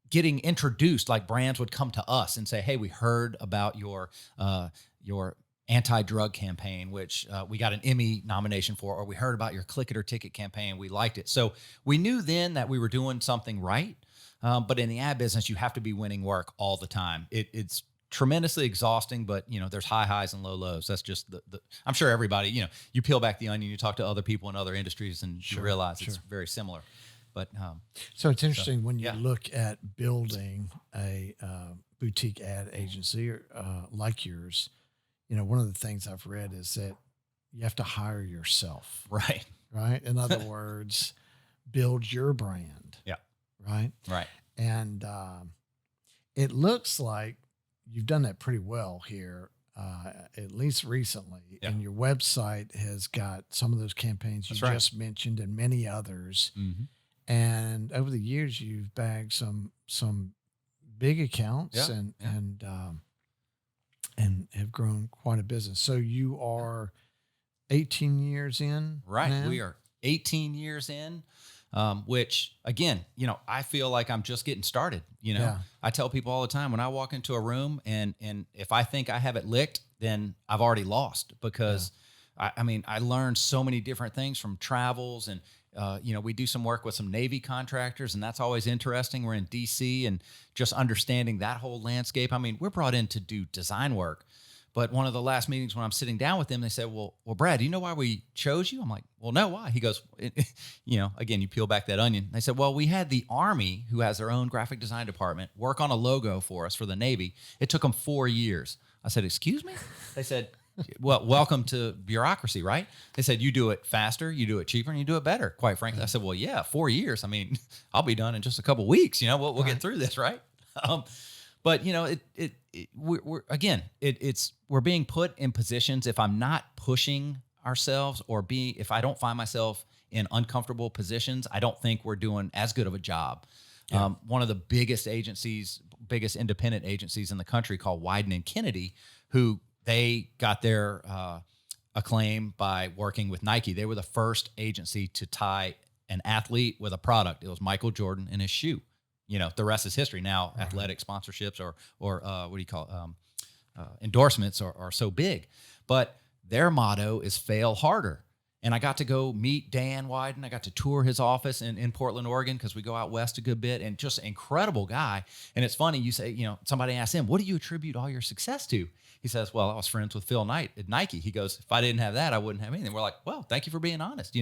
getting introduced, like brands would come to us and say, hey, we heard about your anti-drug campaign, which we got an Emmy nomination for, or we heard about your Click It or Ticket campaign. We liked it. So we knew then that we were doing something right. But in the ad business, you have to be winning work all the time. It's tremendously exhausting, but there's high highs and low lows. That's just the I'm sure everybody, you peel back the onion, you talk to other people in other industries, and you realize it's very similar. But so it's interesting when you look at building a boutique ad agency like yours. One of the things I've read is that you have to hire yourself. Right. Right. In other words, build your brand. Yeah. Right. Right. And it looks like you've done that pretty well here, at least recently. Yeah. And your website has got some of those campaigns you just mentioned and many others. Mm-hmm. And over the years, you've bagged some big accounts and have grown quite a business. So you are 18 years in, right? now? We are 18 years in. Which again, I feel like I'm just getting started. I tell people all the time when I walk into a room and if I think I have it licked, then I've already lost, because I learned so many different things from travels, and we do some work with some Navy contractors, and that's always interesting. We're in DC, and just understanding that whole landscape. We're brought in to do design work. But one of the last meetings when I'm sitting down with them, they said, well, Brad, do you know why we chose you? I'm like, well, no, why? He goes, again, you peel back that onion. They said, well, we had the Army, who has their own graphic design department, work on a logo for us for the Navy. It took them 4 years. I said, excuse me? They said, well, welcome to bureaucracy, right? They said, you do it faster, you do it cheaper, and you do it better, quite frankly. I said, well, yeah, 4 years. I'll be done in just a couple of weeks. We'll get through this, right? But we're being put in positions. If I'm not pushing ourselves, if I don't find myself in uncomfortable positions, I don't think we're doing as good of a job. Yeah. One of the biggest independent agencies in the country, called Wyden & Kennedy, who they got their acclaim by working with Nike. They were the first agency to tie an athlete with a product. It was Michael Jordan and his shoe. The rest is history. Now, athletic sponsorships or what do you call it? Endorsements are so big, but their motto is fail harder. And I got to go meet Dan Wyden. I got to tour his office in Portland, Oregon, because we go out west a good bit, and just an incredible guy. And it's funny, you say, somebody asked him, what do you attribute all your success to? He says, well, I was friends with Phil Knight at Nike. He goes, if I didn't have that, I wouldn't have anything. We're like, well, thank you for being honest,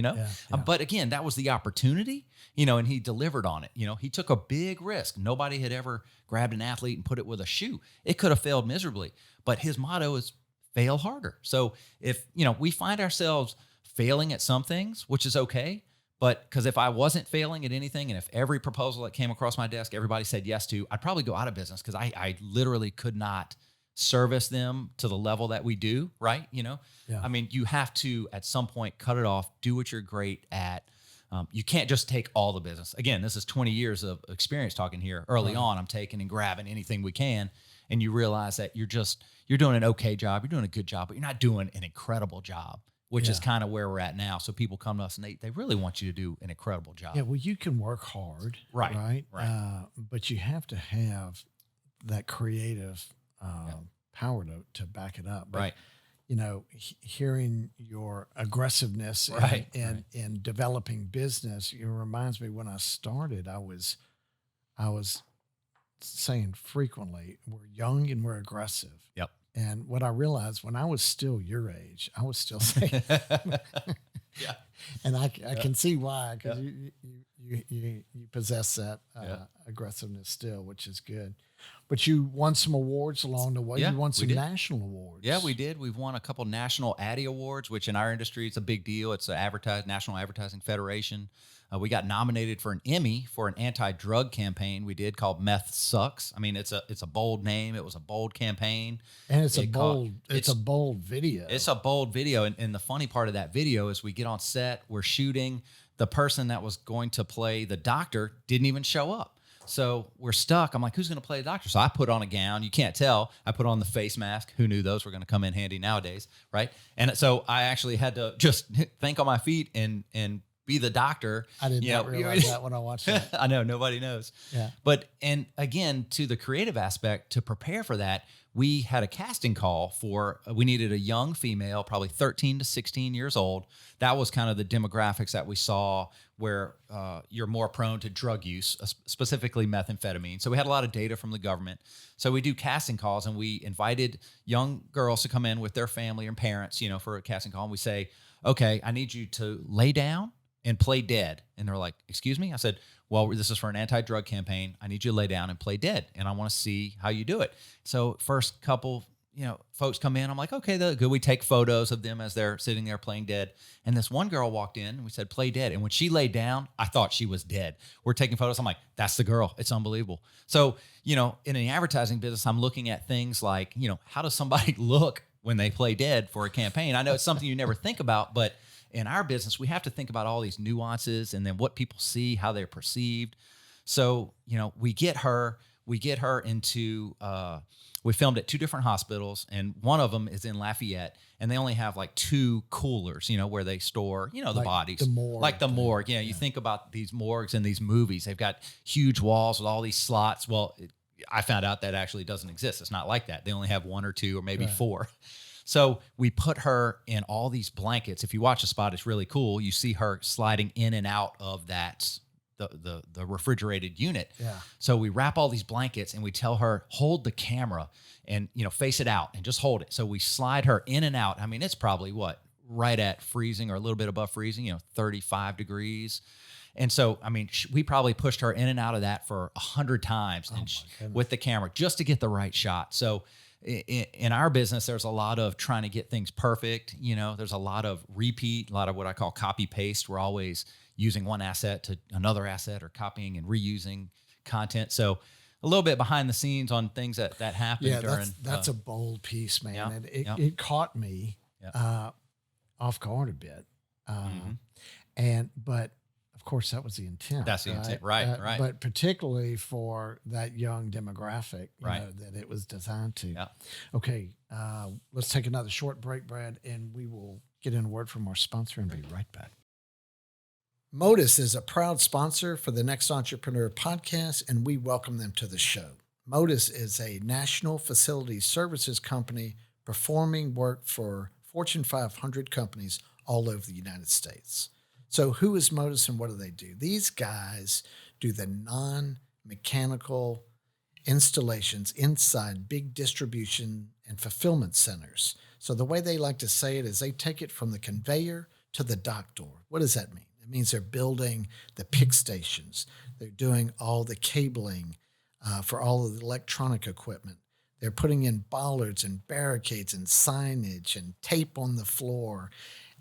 But again, that was the opportunity, and he delivered on it. He took a big risk. Nobody had ever grabbed an athlete and put it with a shoe. It could have failed miserably, but his motto is fail harder. So if, we find ourselves failing at some things, which is okay, but because if I wasn't failing at anything, and if every proposal that came across my desk, everybody said yes to, I'd probably go out of business, because I literally could not service them to the level that we do, right? You have to, at some point, cut it off, do what you're great at. You can't just take all the business. Again, this is 20 years of experience talking here. Early on, I'm taking and grabbing anything we can, and you realize that you're doing an okay job, you're doing a good job, but you're not doing an incredible job, which is kind of where we're at now. So people come to us, and they really want you to do an incredible job. Yeah, well, you can work hard, right? But you have to have that creative power to back it up. But, right. Hearing your aggressiveness in developing business, it reminds me when I started, I was saying frequently, we're young and we're aggressive. Yep. And what I realized when I was still your age, I was still saying, yeah. And I can see why, because you You possess that Yeah. aggressiveness still, which is good. But you won some awards along the way. Yeah, You won we some did. national awards. Yeah, we did. We've won a couple national Addy Awards, which in our industry it's a big deal. It's the National Advertising Federation. We got nominated for an Emmy for an anti-drug campaign we did called Meth Sucks. I mean, it's a bold name. It was a bold campaign. And it's It caught- a bold video. It's a bold video. And the funny part of that video is we get on set, we're shooting. The person that was going to play the doctor didn't even show up. So we're stuck. I'm like, who's going to play the doctor? So I put on a gown. You can't tell. I put on the face mask. Who knew those were going to come in handy nowadays, right? And so I actually had to just think on my feet and be the doctor. I did not realize that when I watched it. I know, nobody knows. Yeah. But, and again, to the creative aspect, to prepare for that, we had a casting call we needed a young female, probably 13 to 16 years old. That was kind of the demographics that we saw where you're more prone to drug use, specifically methamphetamine. So we had a lot of data from the government. So we do casting calls, and we invited young girls to come in with their family and parents, for a casting call. And we say, okay, I need you to lay down and play dead. And they're like, excuse me? I said, well, this is for an anti-drug campaign. I need you to lay down and play dead, and I want to see how you do it. So first couple, folks come in. I'm like, okay, good. We take photos of them as they're sitting there playing dead. And this one girl walked in, and we said, play dead. And when she laid down, I thought she was dead. We're taking photos. I'm like, that's the girl. It's unbelievable. So, in the advertising business, I'm looking at things like, how does somebody look when they play dead for a campaign? I know it's something you never think about, but in our business, we have to think about all these nuances and then what people see, how they're perceived. So, we get her into, we filmed at 2 different hospitals, and one of them is in Lafayette, and they only have like 2 coolers, where they store, the Like bodies. the morgue Like the thing. morgue. You think about these morgues in these movies. They've got huge walls with all these slots. Well, I found out that actually doesn't exist. It's not like that. They only have 1 or 2 or maybe Right. 4. So we put her in all these blankets. If you watch the spot, it's really cool. You see her sliding in and out of that, the refrigerated unit. Yeah. So we wrap all these blankets, and we tell her, hold the camera and, face it out and just hold it. So we slide her in and out. I mean, it's probably right at freezing or a little bit above freezing, 35 degrees. And so, I mean, we probably pushed her in and out of that for 100 times with the camera just to get the right shot. So in our business, there's a lot of trying to get things perfect. There's a lot of repeat, a lot of what I call copy paste. We're always using one asset to another asset, or copying and reusing content. So a little bit behind the scenes on things that happened during. That's a bold piece, man. Yeah, And yeah. it caught me Yeah. off guard a bit. But of course that was the intent. That's the intent. Right. But particularly for that young demographic, that it was designed to. Yeah. Okay. Let's take another short break, Brad, and we will get in a word from our sponsor and be right back. Modus is a proud sponsor for the Next Entrepreneur podcast, and we welcome them to the show. Modus is a national facility services company performing work for Fortune 500 companies all over the United States. So who is Modus and what do they do? These guys do the non-mechanical installations inside big distribution and fulfillment centers. So the way they like to say it is they take it from the conveyor to the dock door. What does that mean? It means they're building the pick stations. They're doing all the cabling for all of the electronic equipment. They're putting in bollards and barricades and signage and tape on the floor.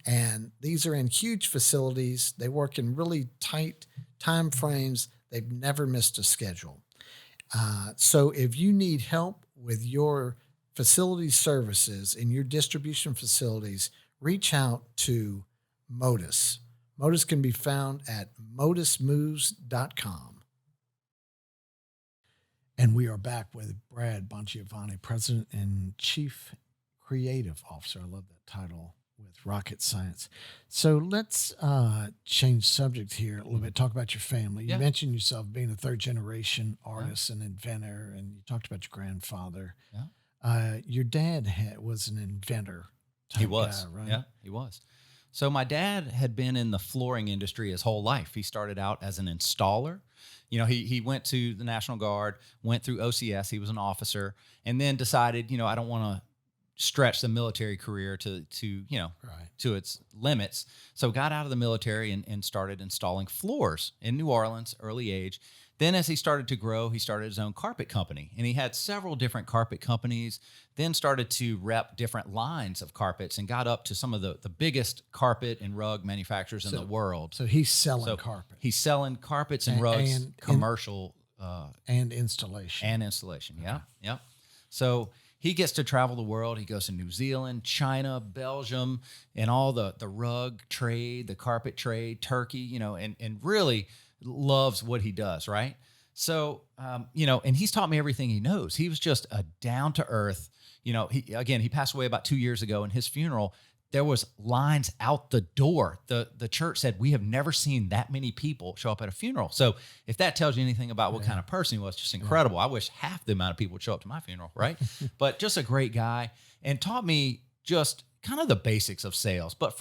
And these are in huge facilities. They work in really tight time frames. They've never missed a schedule. So if you need help with your facility services in your distribution facilities, reach out to Modus. Modus can be found at modusmoves.com. And we are back with Brad BonGiovanni, President and Chief Creative Officer. I love that title, with Rockit Science. So let's change subject here a little bit. Talk about your family. You mentioned yourself being a 3rd-generation artist and inventor, and you talked about your grandfather. Yeah. Your dad was an inventor type He was. guy, right? Yeah, he was. So my dad had been in the flooring industry his whole life. He started out as an installer. He went to the National Guard, went through OCS. He was an officer, and then decided, I don't want to stretch the military career to to its limits. So got out of the military and started installing floors in New Orleans, early age. Then as he started to grow, he started his own carpet company, and he had several different carpet companies, then started to rep different lines of carpets and got up to some of the biggest carpet and rug manufacturers in the world. So he's selling carpet. He's selling carpets and rugs, commercial. And installation. Yeah. Yep. So he gets to travel the world. He goes to New Zealand, China, Belgium, and all the rug trade, the carpet trade, Turkey, and really loves what he does, right? So, and he's taught me everything he knows. He was just a down-to-earth, he passed away about 2 years ago. In his funeral, there was lines out the door. The church said, we have never seen that many people show up at a funeral. So if that tells you anything about what kind of person he was, just incredible. I wish half the amount of people would show up to my funeral, right? But just a great guy, and taught me just kind of the basics of sales, but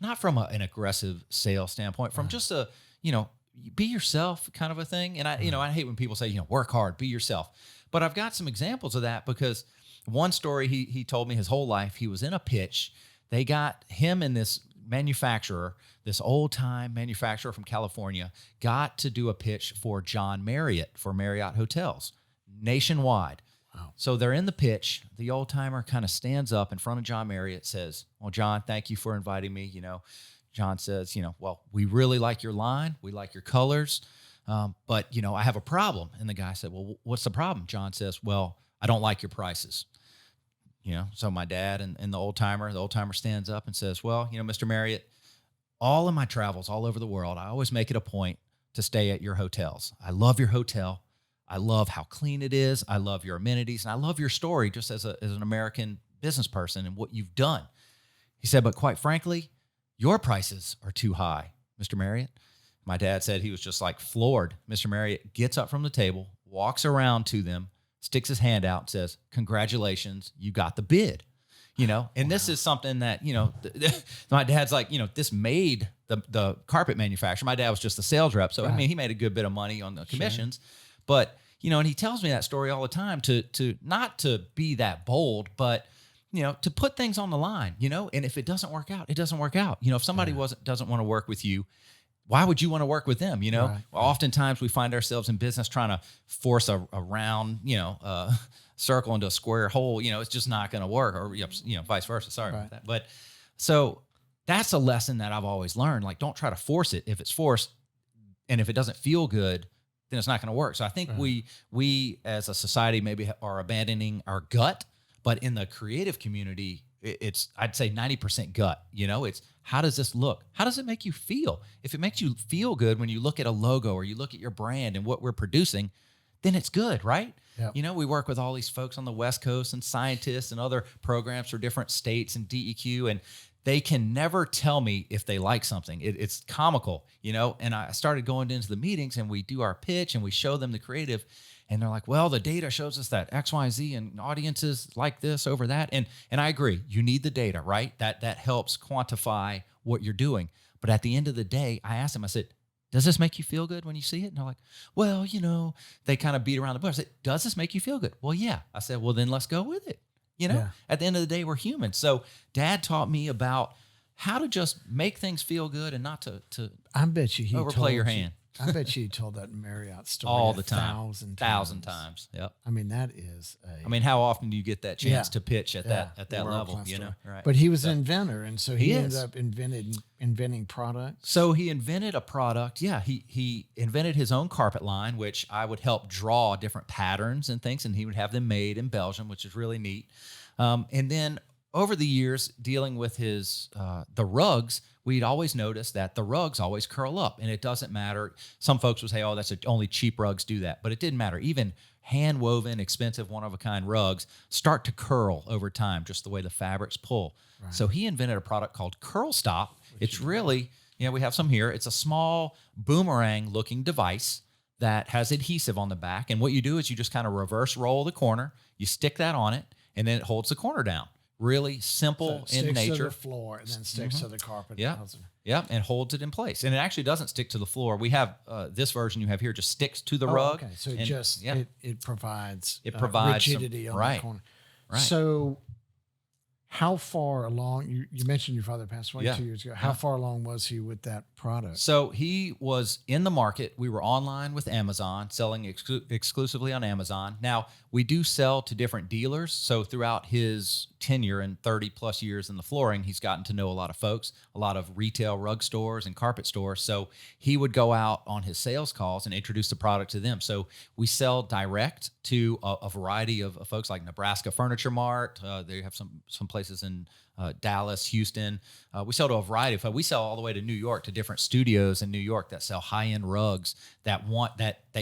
not from an aggressive sales standpoint, from just a, be yourself kind of a thing. And I hate when people say, work hard, be yourself. But I've got some examples of that, because one story he told me his whole life, he was in a pitch. They got him and this manufacturer, this old-time manufacturer from California, got to do a pitch for John Marriott, for Marriott Hotels, nationwide. Wow. So they're in the pitch. The old-timer kind of stands up in front of John Marriott, says, well, John, thank you for inviting me. John says, well, we really like your line. We like your colors. But, I have a problem. And the guy said, well, what's the problem? John says, well, I don't like your prices. So my dad and the old timer stands up and says, well, Mr. Marriott, all of my travels all over the world, I always make it a point to stay at your hotels. I love your hotel. I love how clean it is. I love your amenities. And I love your story just as an American business person and what you've done. He said, but quite frankly, your prices are too high, Mr. Marriott. My dad said he was just like floored. Mr. Marriott gets up from the table, walks around to them, sticks his hand out and says, congratulations, you got the bid, and wow. This is something that, my dad's like, this made the carpet manufacturer. My dad was just a sales rep. So, right. He made a good bit of money on the commissions, but, and he tells me that story all the time to not to be that bold, but, to put things on the line, and if it doesn't work out, it doesn't work out. If somebody doesn't want to work with you, why would you want to work with them? Right. Well, oftentimes we find ourselves in business trying to force a round, circle into a square hole. It's just not going to work, or, vice versa. Sorry about that. But so that's a lesson that I've always learned. Like, don't try to force it. If it's forced and if it doesn't feel good, then it's not going to work. So I think we as a society maybe are abandoning our gut, but in the creative community, it's, I'd say 90% gut, it's, how does this look? How does it make you feel? If it makes you feel good when you look at a logo or you look at your brand and what we're producing, then it's good, right? Yep. We work with all these folks on the West Coast and scientists and other programs for different states and DEQ, and they can never tell me if they like something. It's comical, and I started going into the meetings and we do our pitch and we show them the creative. And they're like, well, the data shows us that X, Y, Z and audiences like this over that. And I agree. You need the data, right? That helps quantify what you're doing. But at the end of the day, I asked them, I said, does this make you feel good when you see it? And they're like, well, they kind of beat around the bush. I said, does this make you feel good? Well, yeah. I said, well, then let's go with it. At the end of the day, we're human. So Dad taught me about how to just make things feel good and not to I bet you overplay your hand. I bet you told that Marriott story all the time, 1,000 times. Yep. That is how often do you get that chance to pitch at that level? Right. But he was an inventor, and so he ended up inventing products. So he invented a product. Yeah, he invented his own carpet line, which I would help draw different patterns and things, and he would have them made in Belgium, which is really neat. And then over the years, dealing with his the rugs, we'd always notice that the rugs always curl up, and it doesn't matter. Some folks would say, oh, only cheap rugs do that, but it didn't matter. Even hand-woven, expensive, one-of-a-kind rugs start to curl over time, just the way the fabrics pull. Right. So he invented a product called Curl Stop. It's really, we have some here. It's a small boomerang-looking device that has adhesive on the back, and what you do is you just kind of reverse roll the corner, you stick that on it, and then it holds the corner down. Really simple in nature. Sticks to the floor and then sticks to the carpet. Yeah, and holds it in place. And it actually doesn't stick to the floor. We have this version you have here just sticks to the rug. Okay, so it provides rigidity on the corner. Right. So How far along, you mentioned your father passed away Yeah. 2 years ago. How far along was he with that product? So he was in the market. We were online with Amazon, selling exclusively on Amazon. Now, we do sell to different dealers. So throughout his tenure and 30 plus years in the flooring, he's gotten to know a lot of folks, a lot of retail rug stores and carpet stores. So he would go out on his sales calls and introduce the product to them. So we sell direct to a variety of folks like Nebraska Furniture Mart. They have some places in Dallas, Houston. We sell to a variety of. We sell all the way to New York to different studios in New York that sell high-end rugs that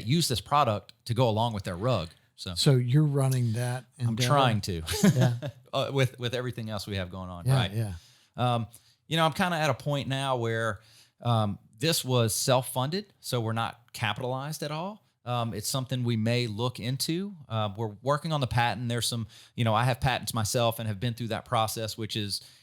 use this product to go along with their rug. So you're running that endeavor? I'm trying to. Yeah. With everything else we have going on, Yeah, right? yeah. I'm kind of at a point now where this was self-funded, so we're not capitalized at all. It's something we may look into. We're working on the patent. There's some, I have patents myself and have been through that process, which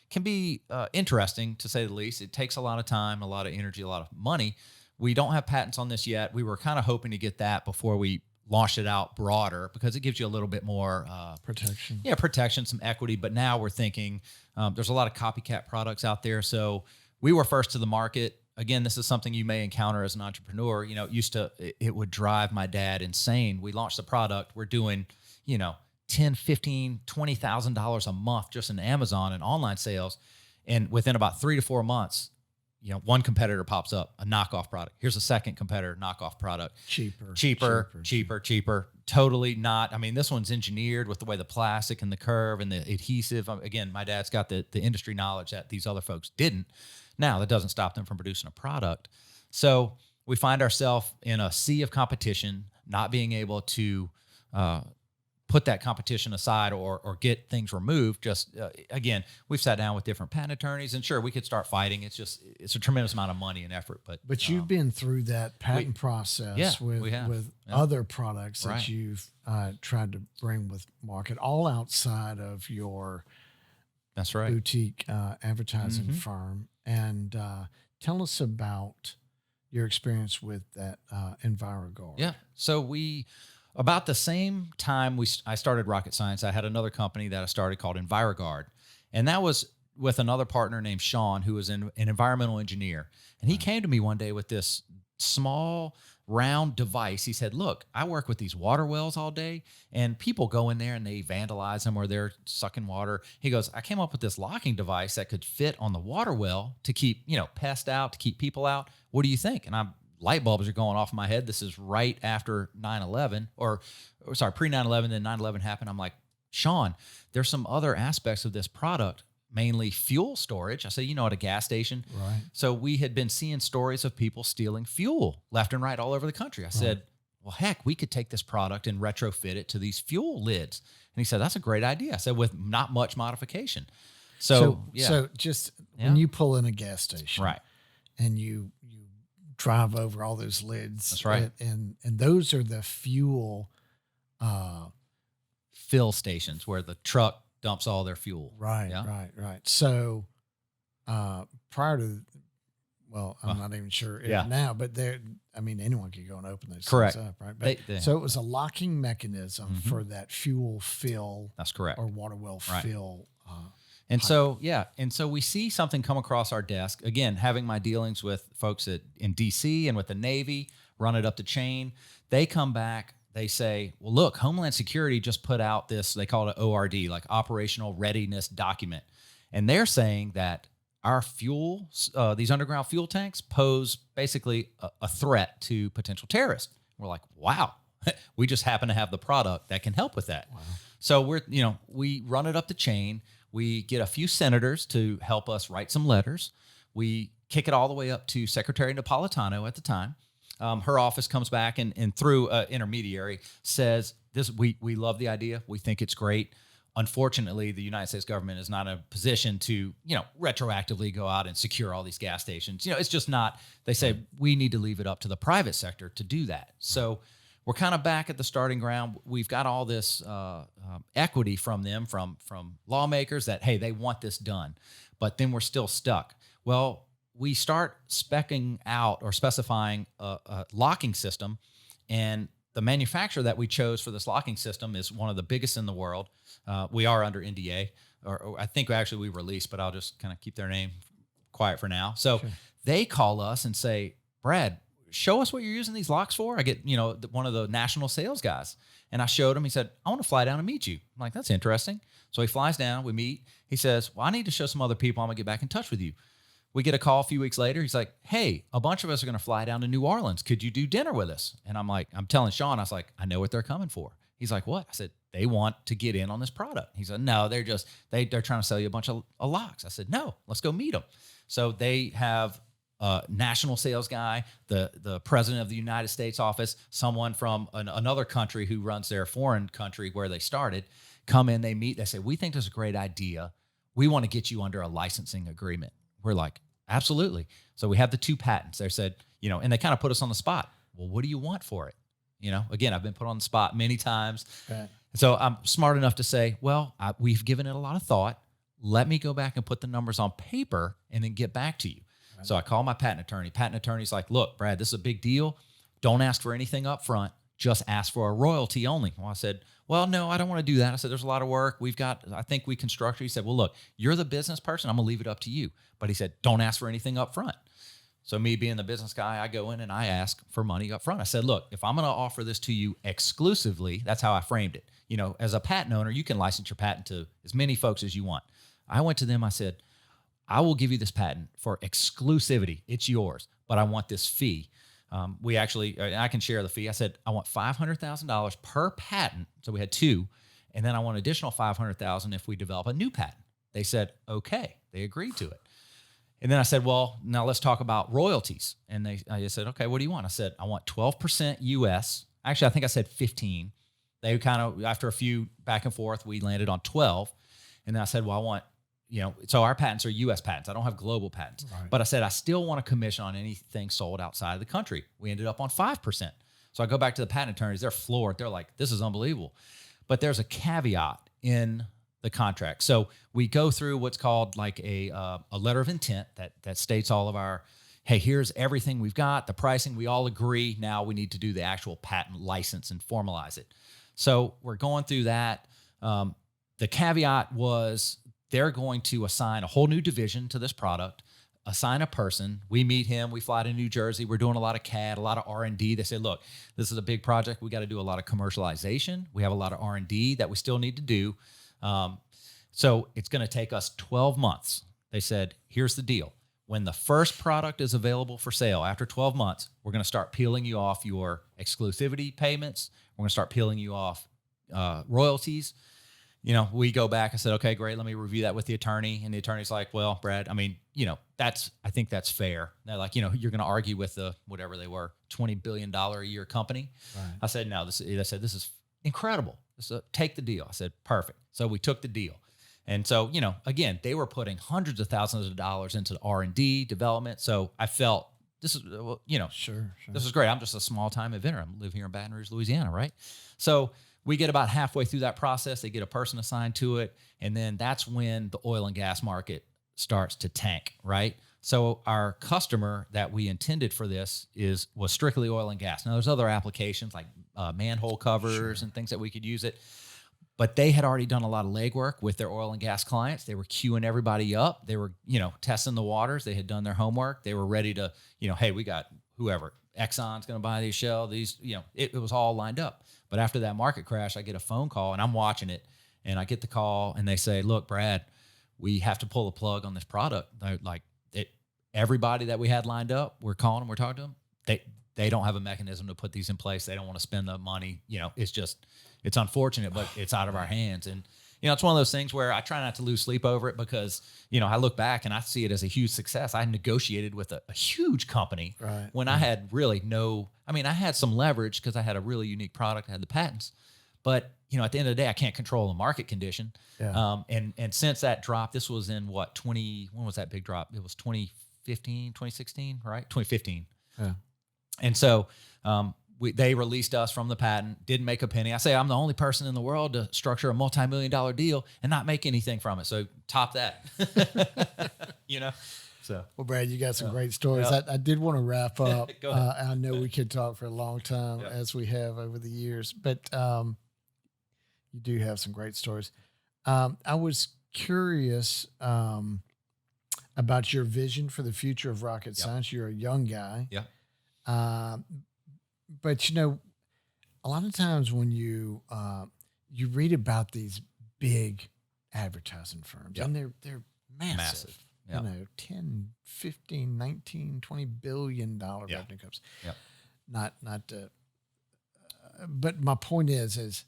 can be interesting to say the least. It takes a lot of time, a lot of energy, a lot of money. We don't have patents on this yet. We were kind of hoping to get that before we launch it out broader because it gives you a little bit more protection. Yeah, protection, some equity. But now we're thinking there's a lot of copycat products out there. So we were first to the market. Again, this is something you may encounter as an entrepreneur. It would drive my dad insane. We launched the product. We're doing, $10, $15, $20,000 a month just in Amazon and online sales. And within about 3 to 4 months, one competitor pops up, a knockoff product. Here's a second competitor, knockoff product. Cheaper. Totally not. I mean, this one's engineered with the way the plastic and the curve and the adhesive. Again, my dad's got the industry knowledge that these other folks didn't. Now, that doesn't stop them from producing a product. So we find ourselves in a sea of competition, not being able to put that competition aside or get things removed. Just again, we've sat down with different patent attorneys, and sure, we could start fighting. It's a tremendous amount of money and effort. But you've been through that patent process with other products that you've tried to bring with market, all outside of your boutique advertising firm. And tell us about your experience with that EnviroGuard. Yeah. So about the same time I started Rockit Science, I had another company that I started called EnviroGuard. And that was with another partner named Sean, who was an environmental engineer. And he came to me one day with this small round device. He said, look, I work with these water wells all day, and people go in there and they vandalize them or they're sucking water. He goes, I came up with this locking device that could fit on the water well to keep, pests out, to keep people out. What do you think? And light bulbs are going off in my head. This is right after 9/11 pre 9/11, then 9/11 happened. I'm like, Sean, there's some other aspects of this product, mainly fuel storage. I said, at a gas station. Right. So we had been seeing stories of people stealing fuel left and right all over the country. I said, well, heck, we could take this product and retrofit it to these fuel lids. And he said, that's a great idea. I said, with not much modification. So just when you pull in a gas station, right, and you drive over all those lids. That's right. And those are the fuel fill stations where the truck dumps all their fuel. Right, yeah? right. So prior to, I'm not even sure now, but anyone could go and open those correct. things up, right? But, so it was a locking mechanism for that fuel fill. That's correct. Or water well fill. And so we see something come across our desk. Again, having my dealings with folks in DC and with the Navy, run it up the chain. They come back, they say, well, look, Homeland Security just put out this, they call it an ORD, like Operational Readiness Document. And they're saying that our fuel, these underground fuel tanks pose basically a threat to potential terrorists. We're like, wow, we just happen to have the product that can help with that. Wow. So we run it up the chain. We get a few senators to help us write some letters. We kick it all the way up to Secretary Napolitano at the time. Her office comes back and through an intermediary says, we love the idea. We think it's great. Unfortunately, the United States government is not in a position to, retroactively go out and secure all these gas stations. It's just not, they say we need to leave it up to the private sector to do that. So we're kind of back at the starting ground. We've got all this equity from them, from lawmakers that, hey, they want this done, but then we're still stuck. Well, we start specifying a locking system, and the manufacturer that we chose for this locking system is one of the biggest in the world. We are under NDA, or I think actually we released, but I'll just kind of keep their name quiet for now. So they call us and say, Brad, show us what you're using these locks for. I get, one of the national sales guys, and I showed him. He said, I want to fly down and meet you. I'm like, that's interesting. So he flies down, we meet. He says, well, I need to show some other people. I'm gonna get back in touch with you. We get a call a few weeks later. He's like, hey, a bunch of us are going to fly down to New Orleans. Could you do dinner with us? And I'm telling Sean, I was like, I know what they're coming for. He's like, what? I said, they want to get in on this product. He said, no, they're trying to sell you a bunch of locks. I said, no, let's go meet them. So they have a national sales guy, the president of the United States office, someone from another country who runs their foreign country where they started, come in, they meet, they say, we think this is a great idea. We want to get you under a licensing agreement. We're like, absolutely. So we have the 2 patents. They said, and they kind of put us on the spot. Well, what do you want for it? Again, I've been put on the spot many times. Right. So I'm smart enough to say, well, we've given it a lot of thought. Let me go back and put the numbers on paper and then get back to you. Right. So I call my patent attorney. Patent attorney's like, look, Brad, this is a big deal. Don't ask for anything up front. Just ask for a royalty only. Well, I said, well, no, I don't want to do that. I said, there's a lot of work. I think we can structure. He said, well, look, you're the business person. I'm going to leave it up to you. But he said, don't ask for anything up front. So me being the business guy, I go in and I ask for money up front. I said, look, if I'm going to offer this to you exclusively, that's how I framed it. As a patent owner, you can license your patent to as many folks as you want. I went to them. I said, I will give you this patent for exclusivity. It's yours, but I want this fee. I can share the fee. I said, I want $500,000 per patent. So we had 2. And then I want additional $500,000 if we develop a new patent. They said, okay. They agreed to it. And then I said, well, now let's talk about royalties. And I just said, okay, what do you want? I said, I want 12% US. Actually, I think I said 15. They kind of, after a few back and forth, we landed on 12. And then I said, well, I want, so our patents are US patents. I don't have global patents. Right. But I said, I still want a commission on anything sold outside of the country. We ended up on 5%. So I go back to the patent attorneys. They're floored. They're like, this is unbelievable. But there's a caveat in the contract. So we go through what's called like a letter of intent that states all of our, hey, here's everything we've got, the pricing, we all agree. Now we need to do the actual patent license and formalize it. So we're going through that. The caveat was they're going to assign a whole new division to this product, assign a person. We meet him. We fly to New Jersey. We're doing a lot of CAD, a lot of R&D. They say, look, this is a big project. We got to do a lot of commercialization. We have a lot of R&D that we still need to do. So it's going to take us 12 months. They said, here's the deal. When the first product is available for sale after 12 months, we're going to start peeling you off your exclusivity payments. We're going to start peeling you off royalties. We go back. I said, okay, great. Let me review that with the attorney. And the attorney's like, well, Brad, I think that's fair. They're like, you're going to argue with whatever they were, $20 billion a year company. Right. I said, no, this is incredible. Take the deal. I said, perfect. So we took the deal. And so, again, they were putting hundreds of thousands of dollars into R&D development. So I felt this is, sure. This is great. I'm just a small time inventor. I live here in Baton Rouge, Louisiana, right? So we get about halfway through that process. They get a person assigned to it. And then that's when the oil and gas market starts to tank, right? So our customer that we intended for this was strictly oil and gas. Now there's other applications like manhole covers and things that we could use it. But they had already done a lot of legwork with their oil and gas clients. They were queuing everybody up. They were, testing the waters. They had done their homework. They were ready to, hey, we got whoever, Exxon's going to buy these Shell, it was all lined up. But after that market crash, I get a phone call and I'm watching it and I get the call and they say, look, Brad, we have to pull the plug on this product. Everybody that we had lined up, we're calling them, we're talking to them. They don't have a mechanism to put these in place. They don't want to spend the money. It's unfortunate, but it's out of our hands. And, it's one of those things where I try not to lose sleep over it because, I look back and I see it as a huge success. I negotiated with a huge company when I had really I had some leverage because I had a really unique product. I had the patents, but at the end of the day, I can't control the market condition. Yeah. And since that drop, this was in when was that big drop? It was 2015, 2016, right? 2015. Yeah. And so, they released us from the patent, didn't make a penny. I say I'm the only person in the world to structure a multi-million-dollar deal and not make anything from it. So top that, So, Well, Brad, you got some great stories. I did want to wrap up. Go ahead. I know we could talk for a long time as we have over the years, but you do have some great stories. I was curious about your vision for the future of rocket science. You're a young guy. Yeah. But, a lot of times when you read about these big advertising firms, and they're massive. Yep. 10, 15, 19, $20 billion revenue cups. Yep. But my point is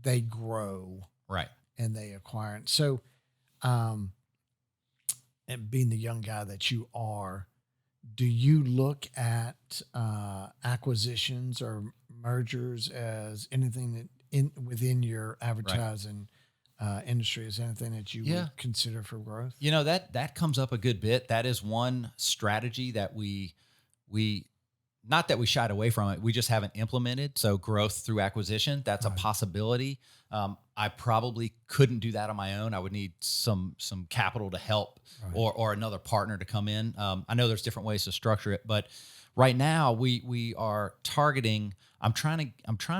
they grow. Right. And they acquire. And so, and being the young guy that you are, do you look at acquisitions or mergers as anything that within your advertising industry is anything that you would consider for growth? That comes up a good bit. That is one strategy that we not that we shied away from it. We just haven't implemented. So growth through acquisition, that's a possibility. I probably couldn't do that on my own. I would need some capital to help or another partner to come in. I know there's different ways to structure it, but right now we are targeting, I'm trying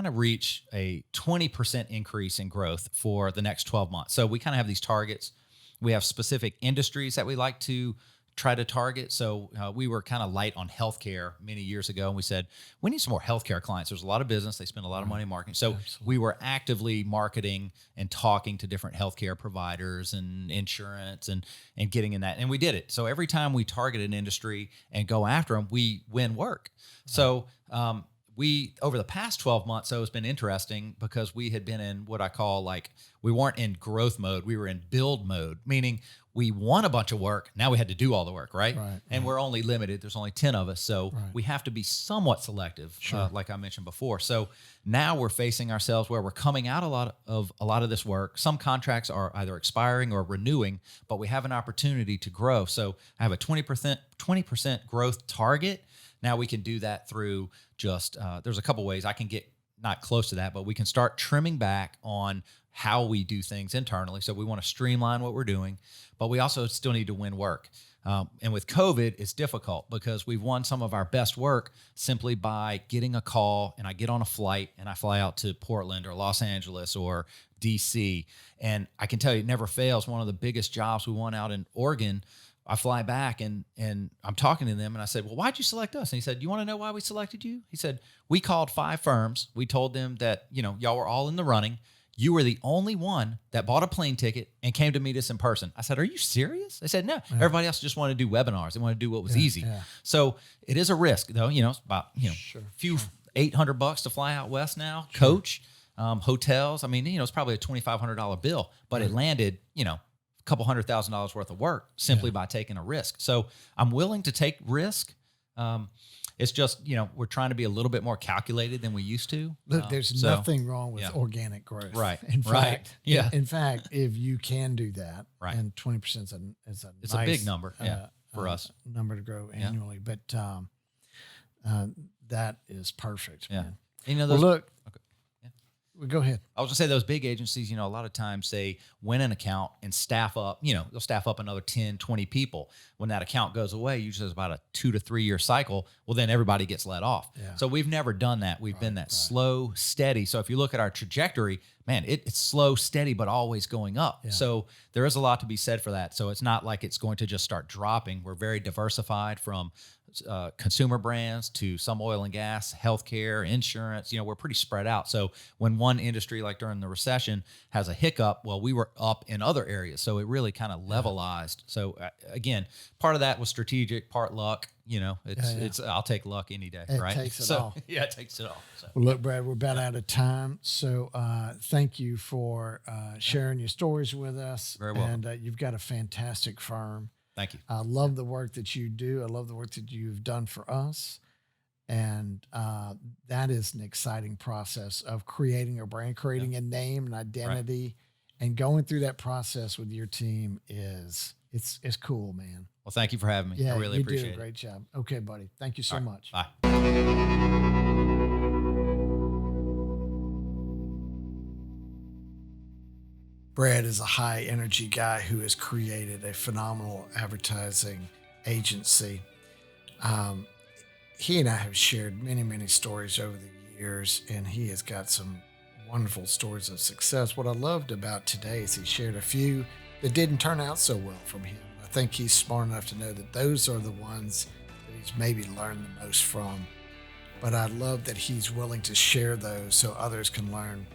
to reach a 20% increase in growth for the next 12 months. So we kind of have these targets. We have specific industries that we like to try to target. So we were kind of light on healthcare many years ago, and we said we need some more healthcare clients. There's a lot of business; they spend a lot of money in marketing. So we were actively marketing and talking to different healthcare providers and insurance and getting in that, and we did it. So every time we target an industry and go after them, we win work. So we over the past 12 months, so it's been interesting because we had been in what I call we weren't in growth mode, we were in build mode, meaning we won a bunch of work. Now we had to do all the work, right? And we're only limited. There's only 10 of us. So we have to be somewhat selective, like I mentioned before. So now we're facing ourselves where we're coming out a lot of this work. Some contracts are either expiring or renewing, but we have an opportunity to grow. So I have a 20% growth target. Now we can do that through just, there's a couple ways I can get not close to that, but we can start trimming back on how we do things internally. So we want to streamline what we're doing, but we also still need to win work. And with COVID, it's difficult because we've won some of our best work simply by getting a call and I get on a flight and I fly out to Portland or Los Angeles or DC. And I can tell you it never fails. One of the biggest jobs we won out in Oregon, I fly back and I'm talking to them and I said, well, why'd you select us? And he said, you want to know why we selected you? He said, we called 5 firms. We told them that, y'all were all in the running. You were the only one that bought a plane ticket and came to meet us in person. I said, are you serious? They said, no, everybody else just wanted to do webinars. They wanted to do what was easy. Yeah. So it is a risk though. It's about, few $800 to fly out West now, coach, hotels. I mean, it's probably a $2,500 bill, but it landed, a couple $100,000 worth of work simply by taking a risk. So I'm willing to take risk. It's just, we're trying to be a little bit more calculated than we used to. Look, there's nothing wrong with organic growth. Right. In fact, in fact, if you can do that, and 20% is a it's nice, a big number for us. Number to grow annually. But that is perfect. Yeah. Man. And, well, look, well, go ahead. I was gonna say those big agencies, a lot of times they win an account and staff up, they'll staff up another 10, 20 people. When that account goes away, usually it's about a 2 to 3 year cycle. Well, then everybody gets let off. Yeah. So we've never done that. We've been that slow, steady. So if you look at our trajectory, man, it's slow, steady, but always going up. Yeah. So there is a lot to be said for that. So it's not like it's going to just start dropping. We're very diversified from consumer brands to some oil and gas, healthcare, insurance. We're pretty spread out. So when one industry, like during the recession, has a hiccup, well, we were up in other areas. So it really kind of levelized. So again, part of that was strategic, part luck. It's I'll take luck any day. It right? Takes it all. Yeah, it takes it all. So. Well, look, Brad, we're about out of time. So thank you for sharing your stories with us. Very well. And you've got a fantastic firm. Thank you. I love the work that you do. I love the work that you've done for us. And that is an exciting process of creating a brand, creating a name, an identity, and going through that process with your team it's cool, man. Well, thank you for having me. Yeah, I really appreciate it. You do a great job. Okay, buddy. Thank you so much. Bye. Brad is a high energy guy who has created a phenomenal advertising Agency. He and I have shared many, many stories over the years, and he has got some wonderful stories of success. What I loved about today is he shared a few that didn't turn out so well from him. I think he's smart enough to know that those are the ones that he's maybe learned the most from. But I love that he's willing to share those so others can learn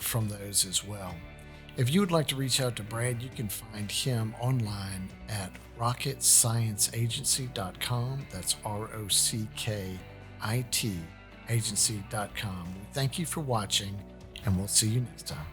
from those as well. If you would like to reach out to Brad, you can find him online at rockitscienceagency.com. That's ROCKIT agency.com. We thank you for watching, and we'll see you next time.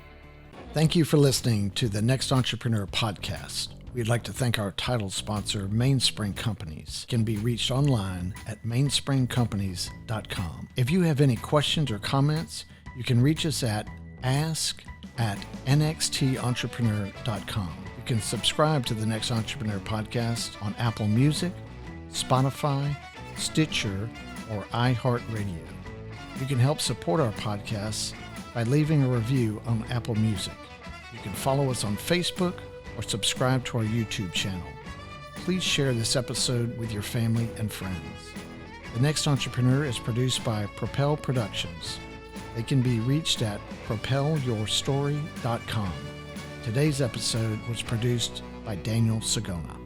Thank you for listening to the Next Entrepreneur podcast. We'd like to thank our title sponsor, Mainspring Companies. It can be reached online at mainspringcompanies.com. If you have any questions or comments, you can reach us at ask@nxtentrepreneur.com. You can subscribe to the Next Entrepreneur podcast on Apple Music, Spotify, Stitcher, or iHeartRadio. You can help support our podcasts by leaving a review on Apple Music. You can follow us on Facebook or subscribe to our YouTube channel. Please share this episode with your family and friends. The Next Entrepreneur is produced by Propel Productions. They can be reached at propelyourstory.com. Today's episode was produced by Daniel Sagona.